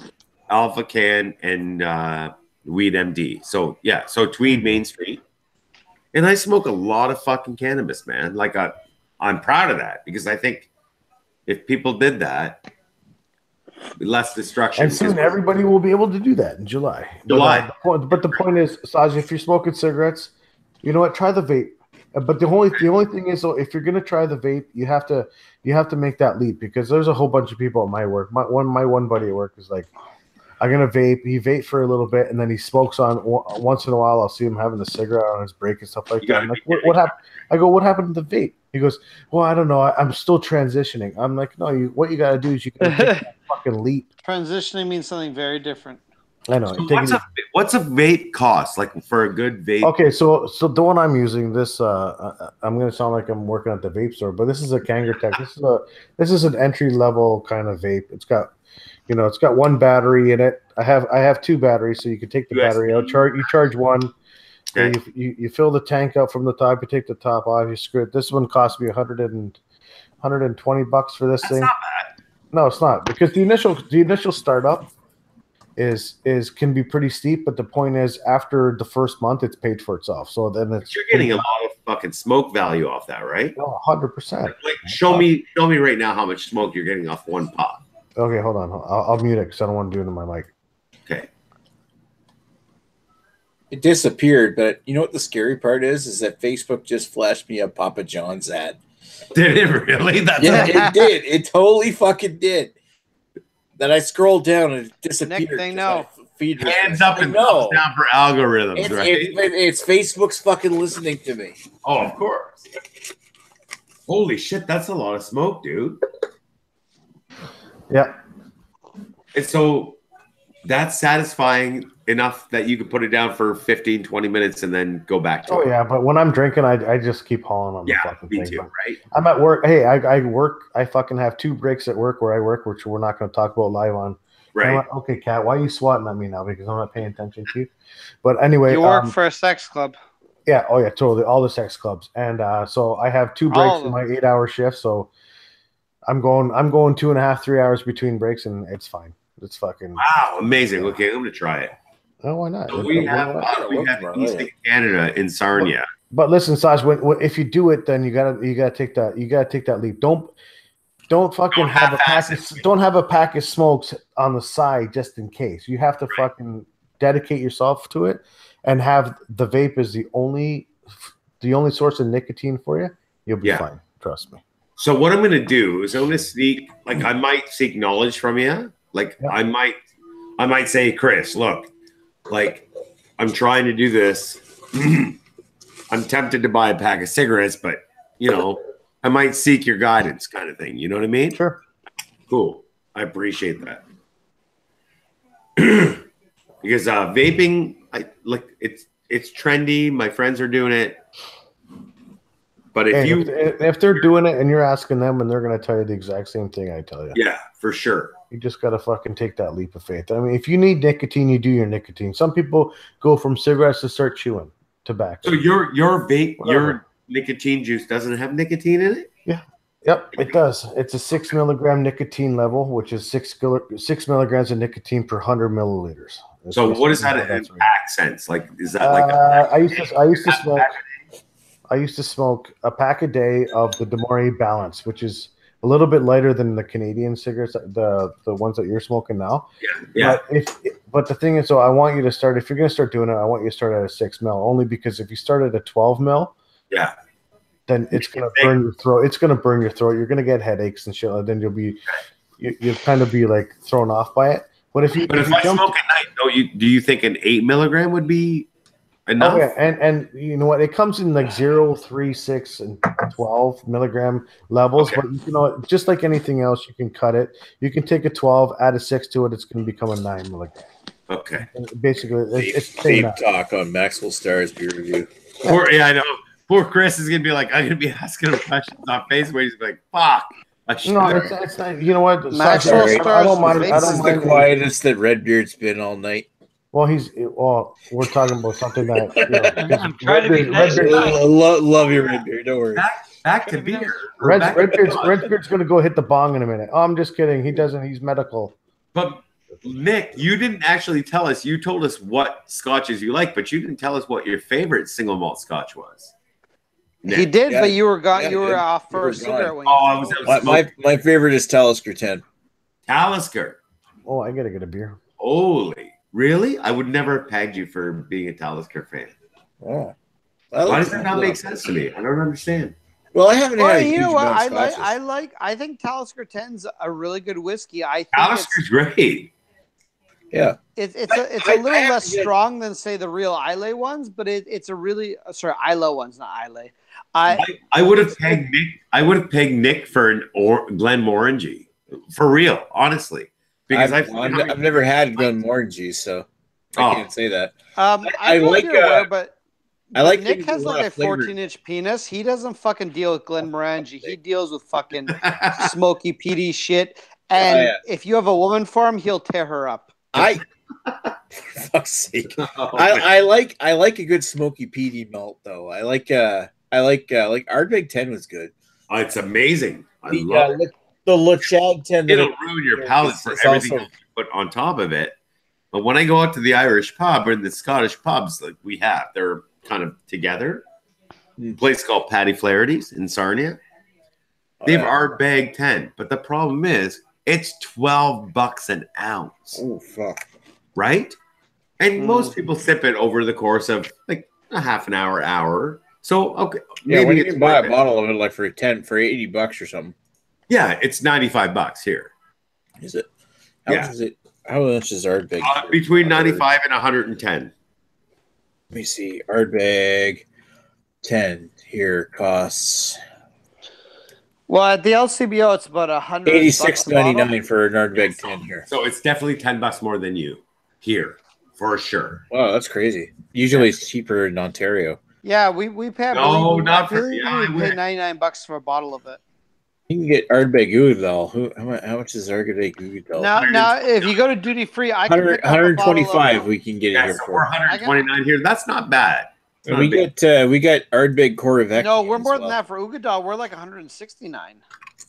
Alpha Can, and Weed MD. So Tweed Main Street, and I smoke a lot of fucking cannabis, man. Like I'm proud of that because I think if people did that, less destruction. And soon everybody will be able to do that in July. But the point is, Saj, if you're smoking cigarettes, you know what? Try the vape. But the only thing is, though, if you're gonna try the vape, you have to make that leap because there's a whole bunch of people at my work. My one buddy at work is like, I'm gonna vape. He vapes for a little bit, and then he smokes on once in a while. I'll see him having a cigarette on his break and stuff like that. I'm like, what happened? I go, what happened to the vape? He goes, well, I don't know. I'm still transitioning. I'm like, no, what you gotta do is you gotta take that fucking leap. Transitioning means something very different. I know. So what's a vape cost like for a good vape? Okay, so the one I'm using, this I'm gonna sound like I'm working at the vape store, but this is a Kangertech. This is an entry level kind of vape. It's got one battery in it. I have 2 batteries, so you can take the battery out. You charge one. Okay. You fill the tank up from the top. You take the top off. You screw it. This one cost me $120 for this thing. Not bad. No, it's not, because the initial startup can be pretty steep, but the point is after the first month it's paid for itself. So then you're getting a lot of fucking smoke value off that, right? Oh, 100%. Like show me right now how much smoke you're getting off one pot. Okay, hold on. I'll mute it because I don't want to do it in my mic. Okay. It disappeared, but you know what the scary part is that Facebook just flashed me a Papa John's ad. Did it really? It did. It totally fucking did. Then I scrolled down and it disappeared. Next thing know. Feed hands up and thumbs down for algorithms, right? It's Facebook's fucking listening to me. Oh, of course. Holy shit, that's a lot of smoke, dude. Yeah. And so that's satisfying enough that you could put it down for 15, 20 minutes and then go back to it. Oh, yeah, but when I'm drinking, I just keep hauling on the fucking thing. Me too, right? I'm at work. Hey, I work. I fucking have 2 breaks at work where I work, which we're not going to talk about live on. Right. Like, okay, Kat, why are you swatting at me now? Because I'm not paying attention to you. But anyway. You work for a sex club. Yeah, oh yeah, totally. All the sex clubs. And so I have 2 breaks in my 8-hour shift, so I'm going 2.5, 3 hours between breaks, and it's fine. It's fucking wow, amazing. Okay, I'm gonna try it. Oh, why not? So we have East Canada in Sarnia. But listen, Saj, if you do it, then you gotta take that leap. Don't fucking have a pack of smokes on the side just in case. You have to fucking dedicate yourself to it, and have the vape as the only source of nicotine for you. You'll be fine. Trust me. So what I'm going to do is I'm going to seek, like, I might seek knowledge from you. Like, I might say, Chris, look, like, I'm trying to do this. I'm tempted to buy a pack of cigarettes, but, I might seek your guidance kind of thing. You know what I mean? Sure. Cool. I appreciate that. Because vaping, it's trendy. My friends are doing it. But if they're doing it and you're asking them, and they're going to tell you the exact same thing I tell you. Yeah, for sure. You just got to fucking take that leap of faith. I mean, if you need nicotine, you do your nicotine. Some people go from cigarettes to start chewing tobacco. So your vape, your nicotine juice doesn't have nicotine in it? Yeah. Yep, it does. It's a 6 milligram nicotine level, which is 6 milligrams of nicotine per 100 milliliters. So what is that in pack sense? Like, is that like I used to smoke a pack a day of the Demore Balance, which is a little bit lighter than the Canadian cigarettes, the ones that you're smoking now. Yeah. But the thing is, so I want you to start. If you're going to start doing it, I want you to start at a 6 mil. Only because if you start at a 12 mil, then it's going to burn your throat. It's going to burn your throat. You're going to get headaches and shit. And then you'll kind of be like thrown off by it. But if I smoke at night, do you think an 8 milligram would be enough? Okay, and you know what? It comes in like 0, 3, 6, and 12 milligram levels. Okay. But you know, just like anything else, you can cut it. You can take a 12, add a 6 to it. It's going to become a 9 milligram. Okay. And basically, it's same talk on Maxwell Starr's beer review. I know. Poor Chris is going to be like, I'm going to be asking him questions on Facebook. He's like, fuck. No, it's not. You know what? Maxwell Starr's, I don't mind. This is the quietest that Redbeard's been all night. Well, we're talking about something that I'm trying to be nice. Love your Redbeard. Don't worry. Back to beer. Redbeard's going to go hit the bong in a minute. Oh, I'm just kidding. He doesn't. He's medical. But Nick, you didn't actually tell us. You told us what scotches you like, but you didn't tell us what your favorite single malt scotch was. Nick. He did, but you were gone. Yeah, you were off for a cigarette. My favorite is Talisker 10. Talisker. Oh, I gotta get a beer. Holy. Really? I would never have pegged you for being a Talisker fan. Yeah. Why does that not make sense to me? I don't understand. Well, I haven't had. You know what? I think Talisker 10's a really good whiskey. I think Talisker's great. Yeah. It's a little less strong than say the real Islay ones, but it's a really Islay ones, not Islay. I would have pegged Nick. I would have pegged Nick for an Glenmorangie, for real, honestly. Because I've never had Glenmorangie, so I can't say that. I like I like Nick has like a 14-inch penis. He doesn't fucking deal with Glenmorangie. He deals with fucking smoky peaty shit. And if you have a woman for him, he'll tear her up. For fuck's sake. I like a good smoky peaty malt though. I like Ardbeg 10 was good. Oh, it's amazing. I love it. The Lachag 10. It'll ruin your palate for everything else you put on top of it. But when I go out to the Irish pub or the Scottish pubs, like we have, they're kind of together. A place called Paddy Flaherty's in Sarnia. They have Ardbeg 10, but the problem is it's $12 an ounce. Oh fuck! Right? And most people sip it over the course of like a half an hour. So okay, maybe you can buy a bottle of it like for $80 or something. Yeah, it's $95 here. Is it? How much is it? How much is Ardbeg? Between 95 and 110. Let me see. Ardbeg 10 here costs. Well, at the LCBO, it's about $86.99 for an Ardbeg 10 here. So it's definitely $10 more than you here, for sure. Wow, that's crazy. Usually it's cheaper in Ontario. Yeah, we pay. No, not for. We pay $99 for a bottle of it. You can get Ardbeg Ugadal. How much is Ardbeg Ugadal? Now, if you go to duty free, I can 125. We can get it here for 129 here. That's not bad. We got Ardbeg Corvette. No, we're more than that for Ugadal. We're like 169.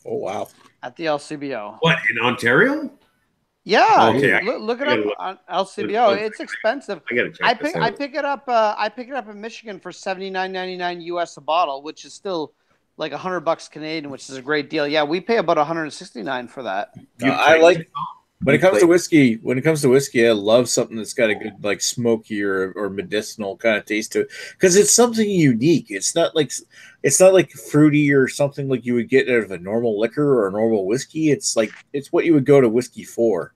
Oh wow! At the LCBO. What, in Ontario? Yeah. Okay. Look it up on LCBO. It's expensive. I gotta check this out. I pick it up. I pick it up in Michigan for $79.99 US a bottle, which is still like $100 Canadian, which is a great deal. Yeah, we pay about 169 for that. I like when it comes to whiskey. When it comes to whiskey, I love something that's got a good like smoky or medicinal kind of taste to it because it's something unique. It's not like fruity or something like you would get out of a normal liquor or a normal whiskey. It's what you would go to whiskey for.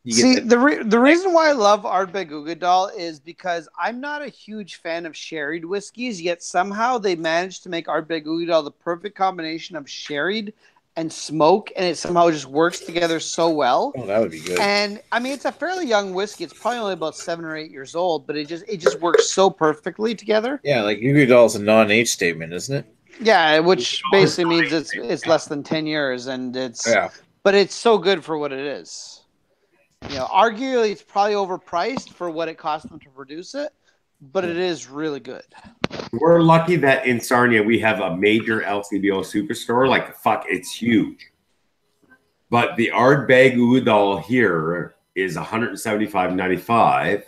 The reason why I love Ardbeg Ugadal is because I'm not a huge fan of sherried whiskeys, yet somehow they managed to make Ardbeg Ugadal the perfect combination of sherried and smoke, and it somehow just works together so well. Oh, that would be good. And I mean, it's a fairly young whiskey. It's probably only about 7 or 8 years old, but it just works so perfectly together. Yeah, like Ugadal is a non-age statement, isn't it? Yeah, which basically means it's less than 10 years, and but it's so good for what it is. You know, arguably it's probably overpriced for what it cost them to produce it, but it is really good. We're lucky that in Sarnia we have a major LCBO superstore. Like, fuck, it's huge. But the Ardbeg Ugadal here is $175.95.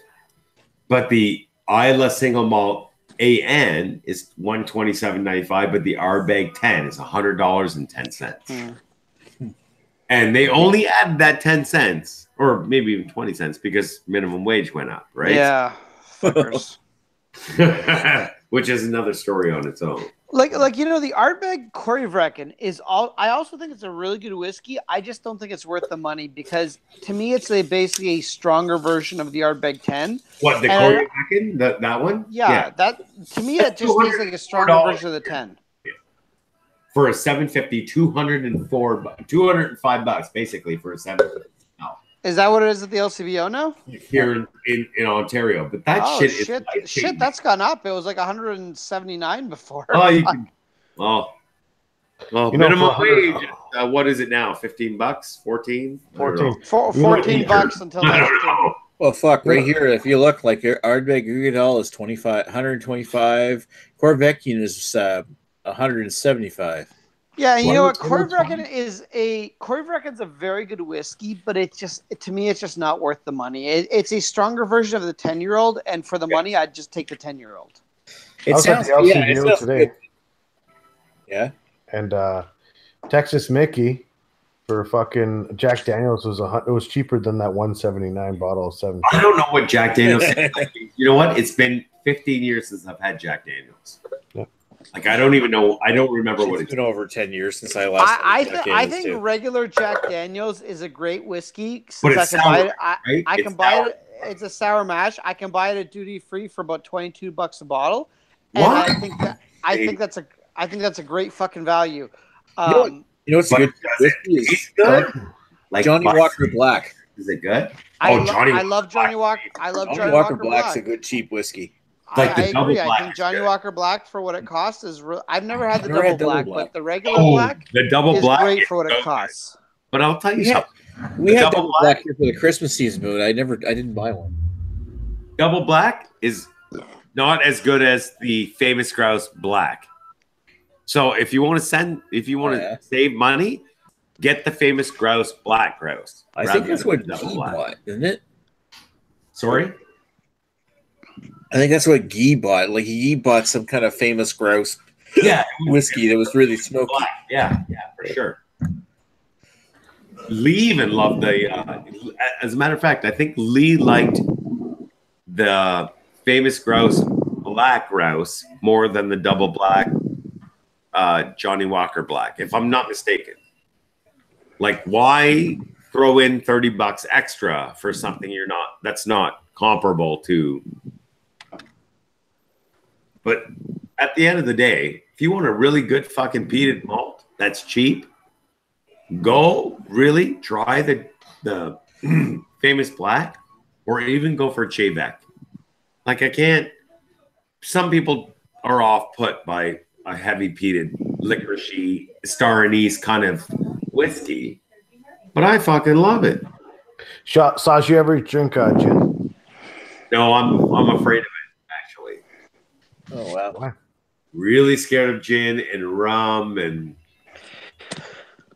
But the Isla Single Malt AN is $127.95. But the Ardbeg 10 is $100.10. And they only added that 10 cents, or maybe even 20 cents, because minimum wage went up, right? Yeah, fuckers. Which is another story on its own. Like you know, the Ardbeg Corryvreckan is all. I also think it's a really good whiskey. I just don't think it's worth the money because to me, it's basically a stronger version of the Ardbeg 10. What, the Corryvreckan? That one? Yeah, that to me it just tastes like a stronger version of the 10. For a 750, $205 basically for a 750. Is that what it is at the LCBO now? Here in Ontario, but that shit, that's gone up. It was like 179 before. Oh, you can. Well, minimum wage. What is it now? $15? 14? 14. 14 bucks until next year. Well, fuck, right here, if you look, like your Ardbeg Ugadal is 125. Corryvreckan is 175. Yeah, and you know what? Corryvreckan's a very good whiskey, but it's just to me, it's just not worth the money. It's a stronger version of the 10-year-old, and for the money, I'd just take the 10-year-old. I was at the LCBO today. Good. Yeah, and Texas Mickey for fucking Jack Daniels it was cheaper than that $179 bottle of 7. I don't know what Jack Daniels is. You know what? It's been 15 years since I've had Jack Daniels. Yeah. Like, I don't even know. I don't remember what it's been over 10 years since I last. I think regular Jack Daniels is a great whiskey. Since I can buy it, I can buy it. It's a sour mash. I can buy it at duty free for about $22 a bottle. And what? I think that's a great fucking value. You know what's good? Whiskey is good. Like Johnny Walker Black. Is it good? I love Johnny Walker. I love Johnny Walker Black's a good cheap whiskey. Like I agree. I think Johnny Walker Black for what it costs is. I've never had the double black, but the regular black, the double black, is great for what it costs. But I'll tell you something. We had double black here for the Christmas season, but I didn't buy one. Double black is not as good as the Famous Grouse Black. So if you want to save money, get the Famous Grouse Black Grouse. I think that's what Guy bought, isn't it? Sorry. I think that's what Guy bought. Like, he bought some kind of Famous Grouse whiskey that was really smoky. Yeah, for sure. Lee even loved as a matter of fact, I think Lee liked the Famous Grouse Black Grouse more than the double black Johnny Walker Black, if I'm not mistaken. Like, why throw in $30 extra for something that's not comparable to? But at the end of the day, if you want a really good fucking peated malt that's cheap, go really try the Famous Black, or even go for Chevek. Like, some people are off put by a heavy peated licoricey Star Anise kind of whiskey, but I fucking love it. Saj, you ever drink gin? No, I'm afraid of it. Oh, wow. Really scared of gin and rum and.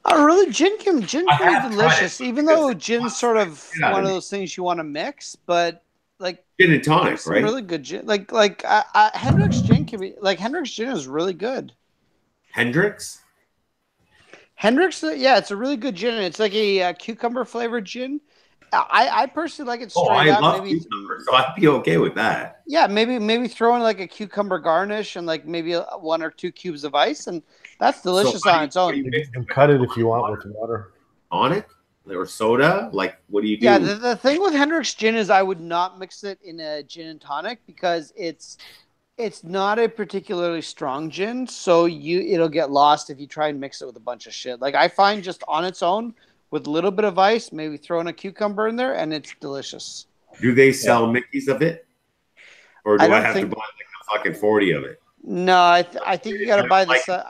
Oh, really? Gin can be delicious, even though gin's sort of one of those things you want to mix. But like gin and tonic, right? Really good gin, like Hendrick's gin can be Hendrick's gin is really good. Hendrick's, yeah, it's a really good gin. It's like a cucumber flavored gin. I personally like it straight up. I love cucumber, so I'd be okay with that. Yeah, maybe throw in like a cucumber garnish and like maybe 1 or 2 cubes of ice, and that's delicious on its own. You can cut it if you want with water. Tonic or soda? Like, what do you do? Yeah, the thing with Hendrick's gin is I would not mix it in a gin and tonic because it's It's not a particularly strong gin, so it'll get lost if you try and mix it with a bunch of shit. Like I find just on its own with a little bit of ice, maybe throwing a cucumber in there, and it's delicious. Do they sell Mickeys of it, or do I have to buy like a fucking 40 of it? No, I think you got to buy the.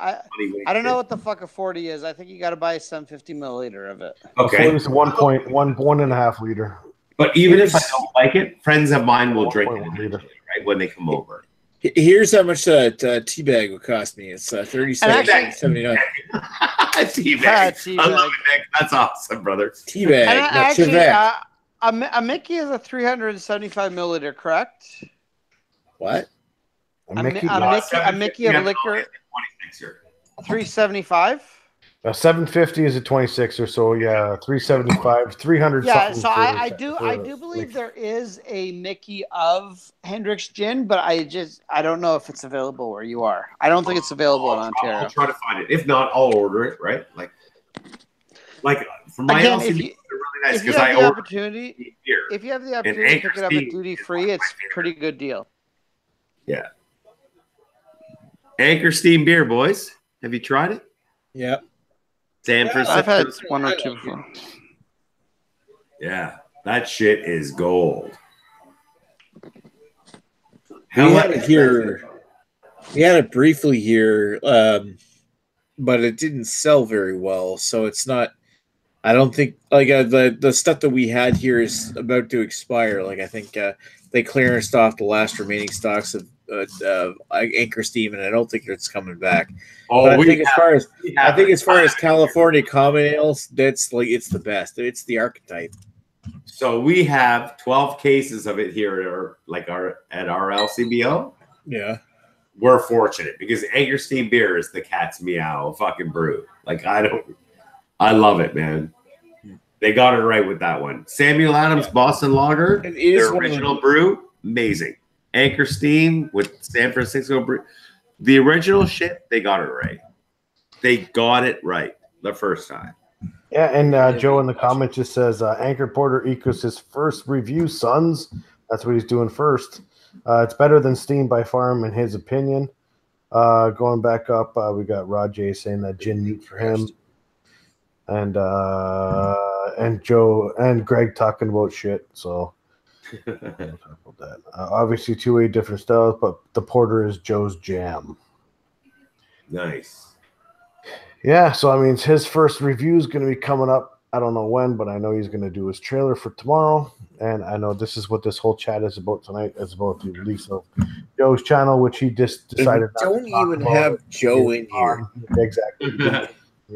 I don't know what the fuck a 40 is. I think you got to buy some 50 milliliter of it. Okay, it's 1.1.5 liter. But even if I don't like it, friends of mine will drink it eventually, right when they come over. Here's how much that tea bag would cost me. It's $37.79. Teabag. I love it, Nick. That's awesome, brother. Teabag. Actually, a Mickey is a 375 milliliter, correct? What? A Mickey of liquor. 375. A 750 is a 26er, so yeah, 375, 300. Yeah, so I do believe there is a Mickey of Hendrick's gin, but I don't know if it's available where you are. I don't think it's available in Ontario. I'll try to find it. If not, I'll order it. Right, like for my Again, LCB, if they're really nice you because I have the order opportunity, beer. if you have the opportunity to pick it up at duty free, it's a pretty good deal. Yeah. Anchor Steam beer, boys. Have you tried it? Yeah. Sanford. I've had one or two before. Yeah, that shit is gold. We had it here. We had it briefly here, but it didn't sell very well. So it's not. I don't think like the stuff that we had here is about to expire. Like I think they clearanced off the last remaining stocks of Anchor Steam, and I don't think it's coming back. Oh, but I think as far as California common ales, that's like it's the best. It's the archetype. So we have 12 cases of it here at our LCBO. Yeah, we're fortunate because Anchor Steam beer is the cat's meow fucking brew. Like I love it, man. They got it right with that one. Samuel Adams Boston Lager, their original brew, amazing. Anchor Steam with San Francisco brew. The original shit, they got it right. They got it right the first time. Yeah, and Joe in the comments just says Anchor Porter equals his first review, sons. That's what he's doing first. It's better than Steam by far, in his opinion. Going back up, we got Rod J saying that gin neat for him. And Joe and Greg talking about shit. So we'll talk about that. Obviously, 2 different styles, but the porter is Joe's jam. Nice. Yeah, so I mean, his first review is going to be coming up. I don't know when, but I know he's going to do his trailer for tomorrow. And I know this is what this whole chat is about tonight. It's about the release of Joe's channel, which he just decided. Don't even have Joe in here. Exactly.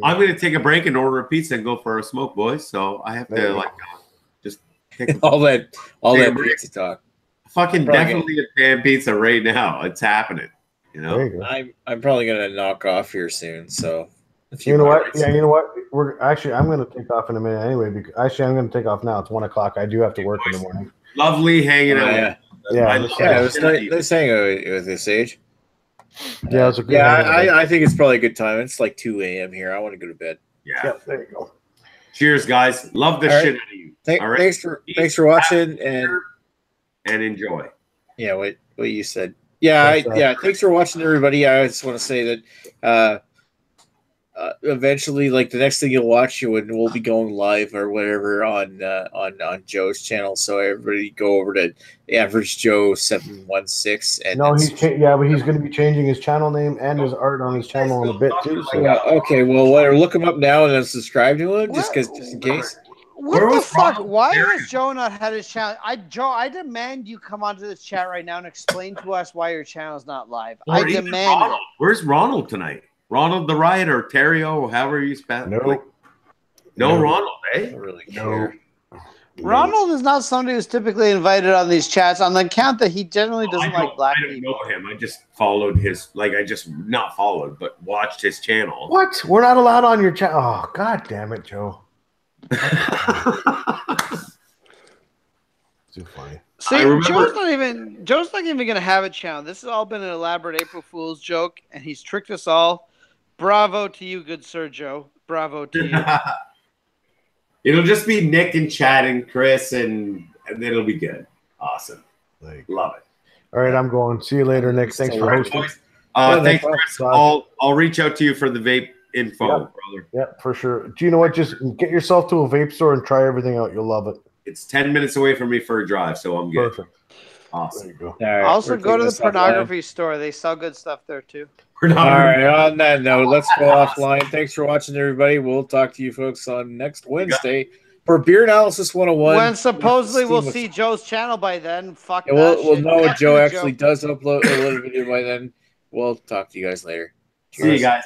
I'm going to take a break and order a pizza and go for a smoke, boys. So I have to just take all that pizza talk. Fucking definitely a pan pizza right now. It's happening. You know, I'm probably going to knock off here soon. So you know what? Yeah, you know what? I'm going to take off in a minute anyway. Because I'm going to take off now. It's 1 o'clock. I do have to work in the morning. Lovely hanging out. Yeah, it was nice hanging out with this age. Yeah, it was a good I think it's probably a good time. It's like 2 a.m. here. I want to go to bed. Yeah, there you go. Cheers, guys. Love the shit out of you. Thanks for watching and enjoy. Yeah, what you said. Yeah, thanks for watching, everybody. I just want to say that eventually, like the next thing you'll watch, we'll be going live or whatever on Joe's channel. So everybody go over to Average Joe 716. And but he's going to be changing his channel name and his art on his channel in a bit too. So. Okay, well, look him up now and then subscribe to him just in case. What the fuck? Why has Joe not had his channel? I demand you come onto this chat right now and explain to us why your channel is not live. I demand it. Where's Ronald tonight? Ronald the Riot or Terrio, or however you spell it. No, Ronald, eh? I don't really care. Ronald is not somebody who's typically invited on these chats on the account that he generally doesn't like black people. I don't know him. I just followed not followed, but watched his channel. What? We're not allowed on your channel. Oh, God damn it, Joe. Too funny. See, Joe's not even going to have a channel. This has all been an elaborate April Fool's joke, and he's tricked us all. Bravo to you, good sir Joe. Bravo to you. It'll just be Nick and Chad and Chris, and it'll be good. Awesome. Love it. All right, I'm going. See you later, Nick. Thanks for hosting. Thanks, Chris. I'll reach out to you for the vape info, brother. Yeah, for sure. Do you know what? Just get yourself to a vape store and try everything out. You'll love it. It's 10 minutes away from me for a drive, so I'm good. Perfect. Awesome. There you go. Right, also, go to the pornography store. They sell good stuff there too. All right. On that note, let's go offline. Thanks for watching, everybody. We'll talk to you folks on next Wednesday for Beer Analysis 101. When supposedly we'll see Joe's channel by then. Fuck that we'll shit. know if Joe actually does upload a video by then. We'll talk to you guys later. See you guys.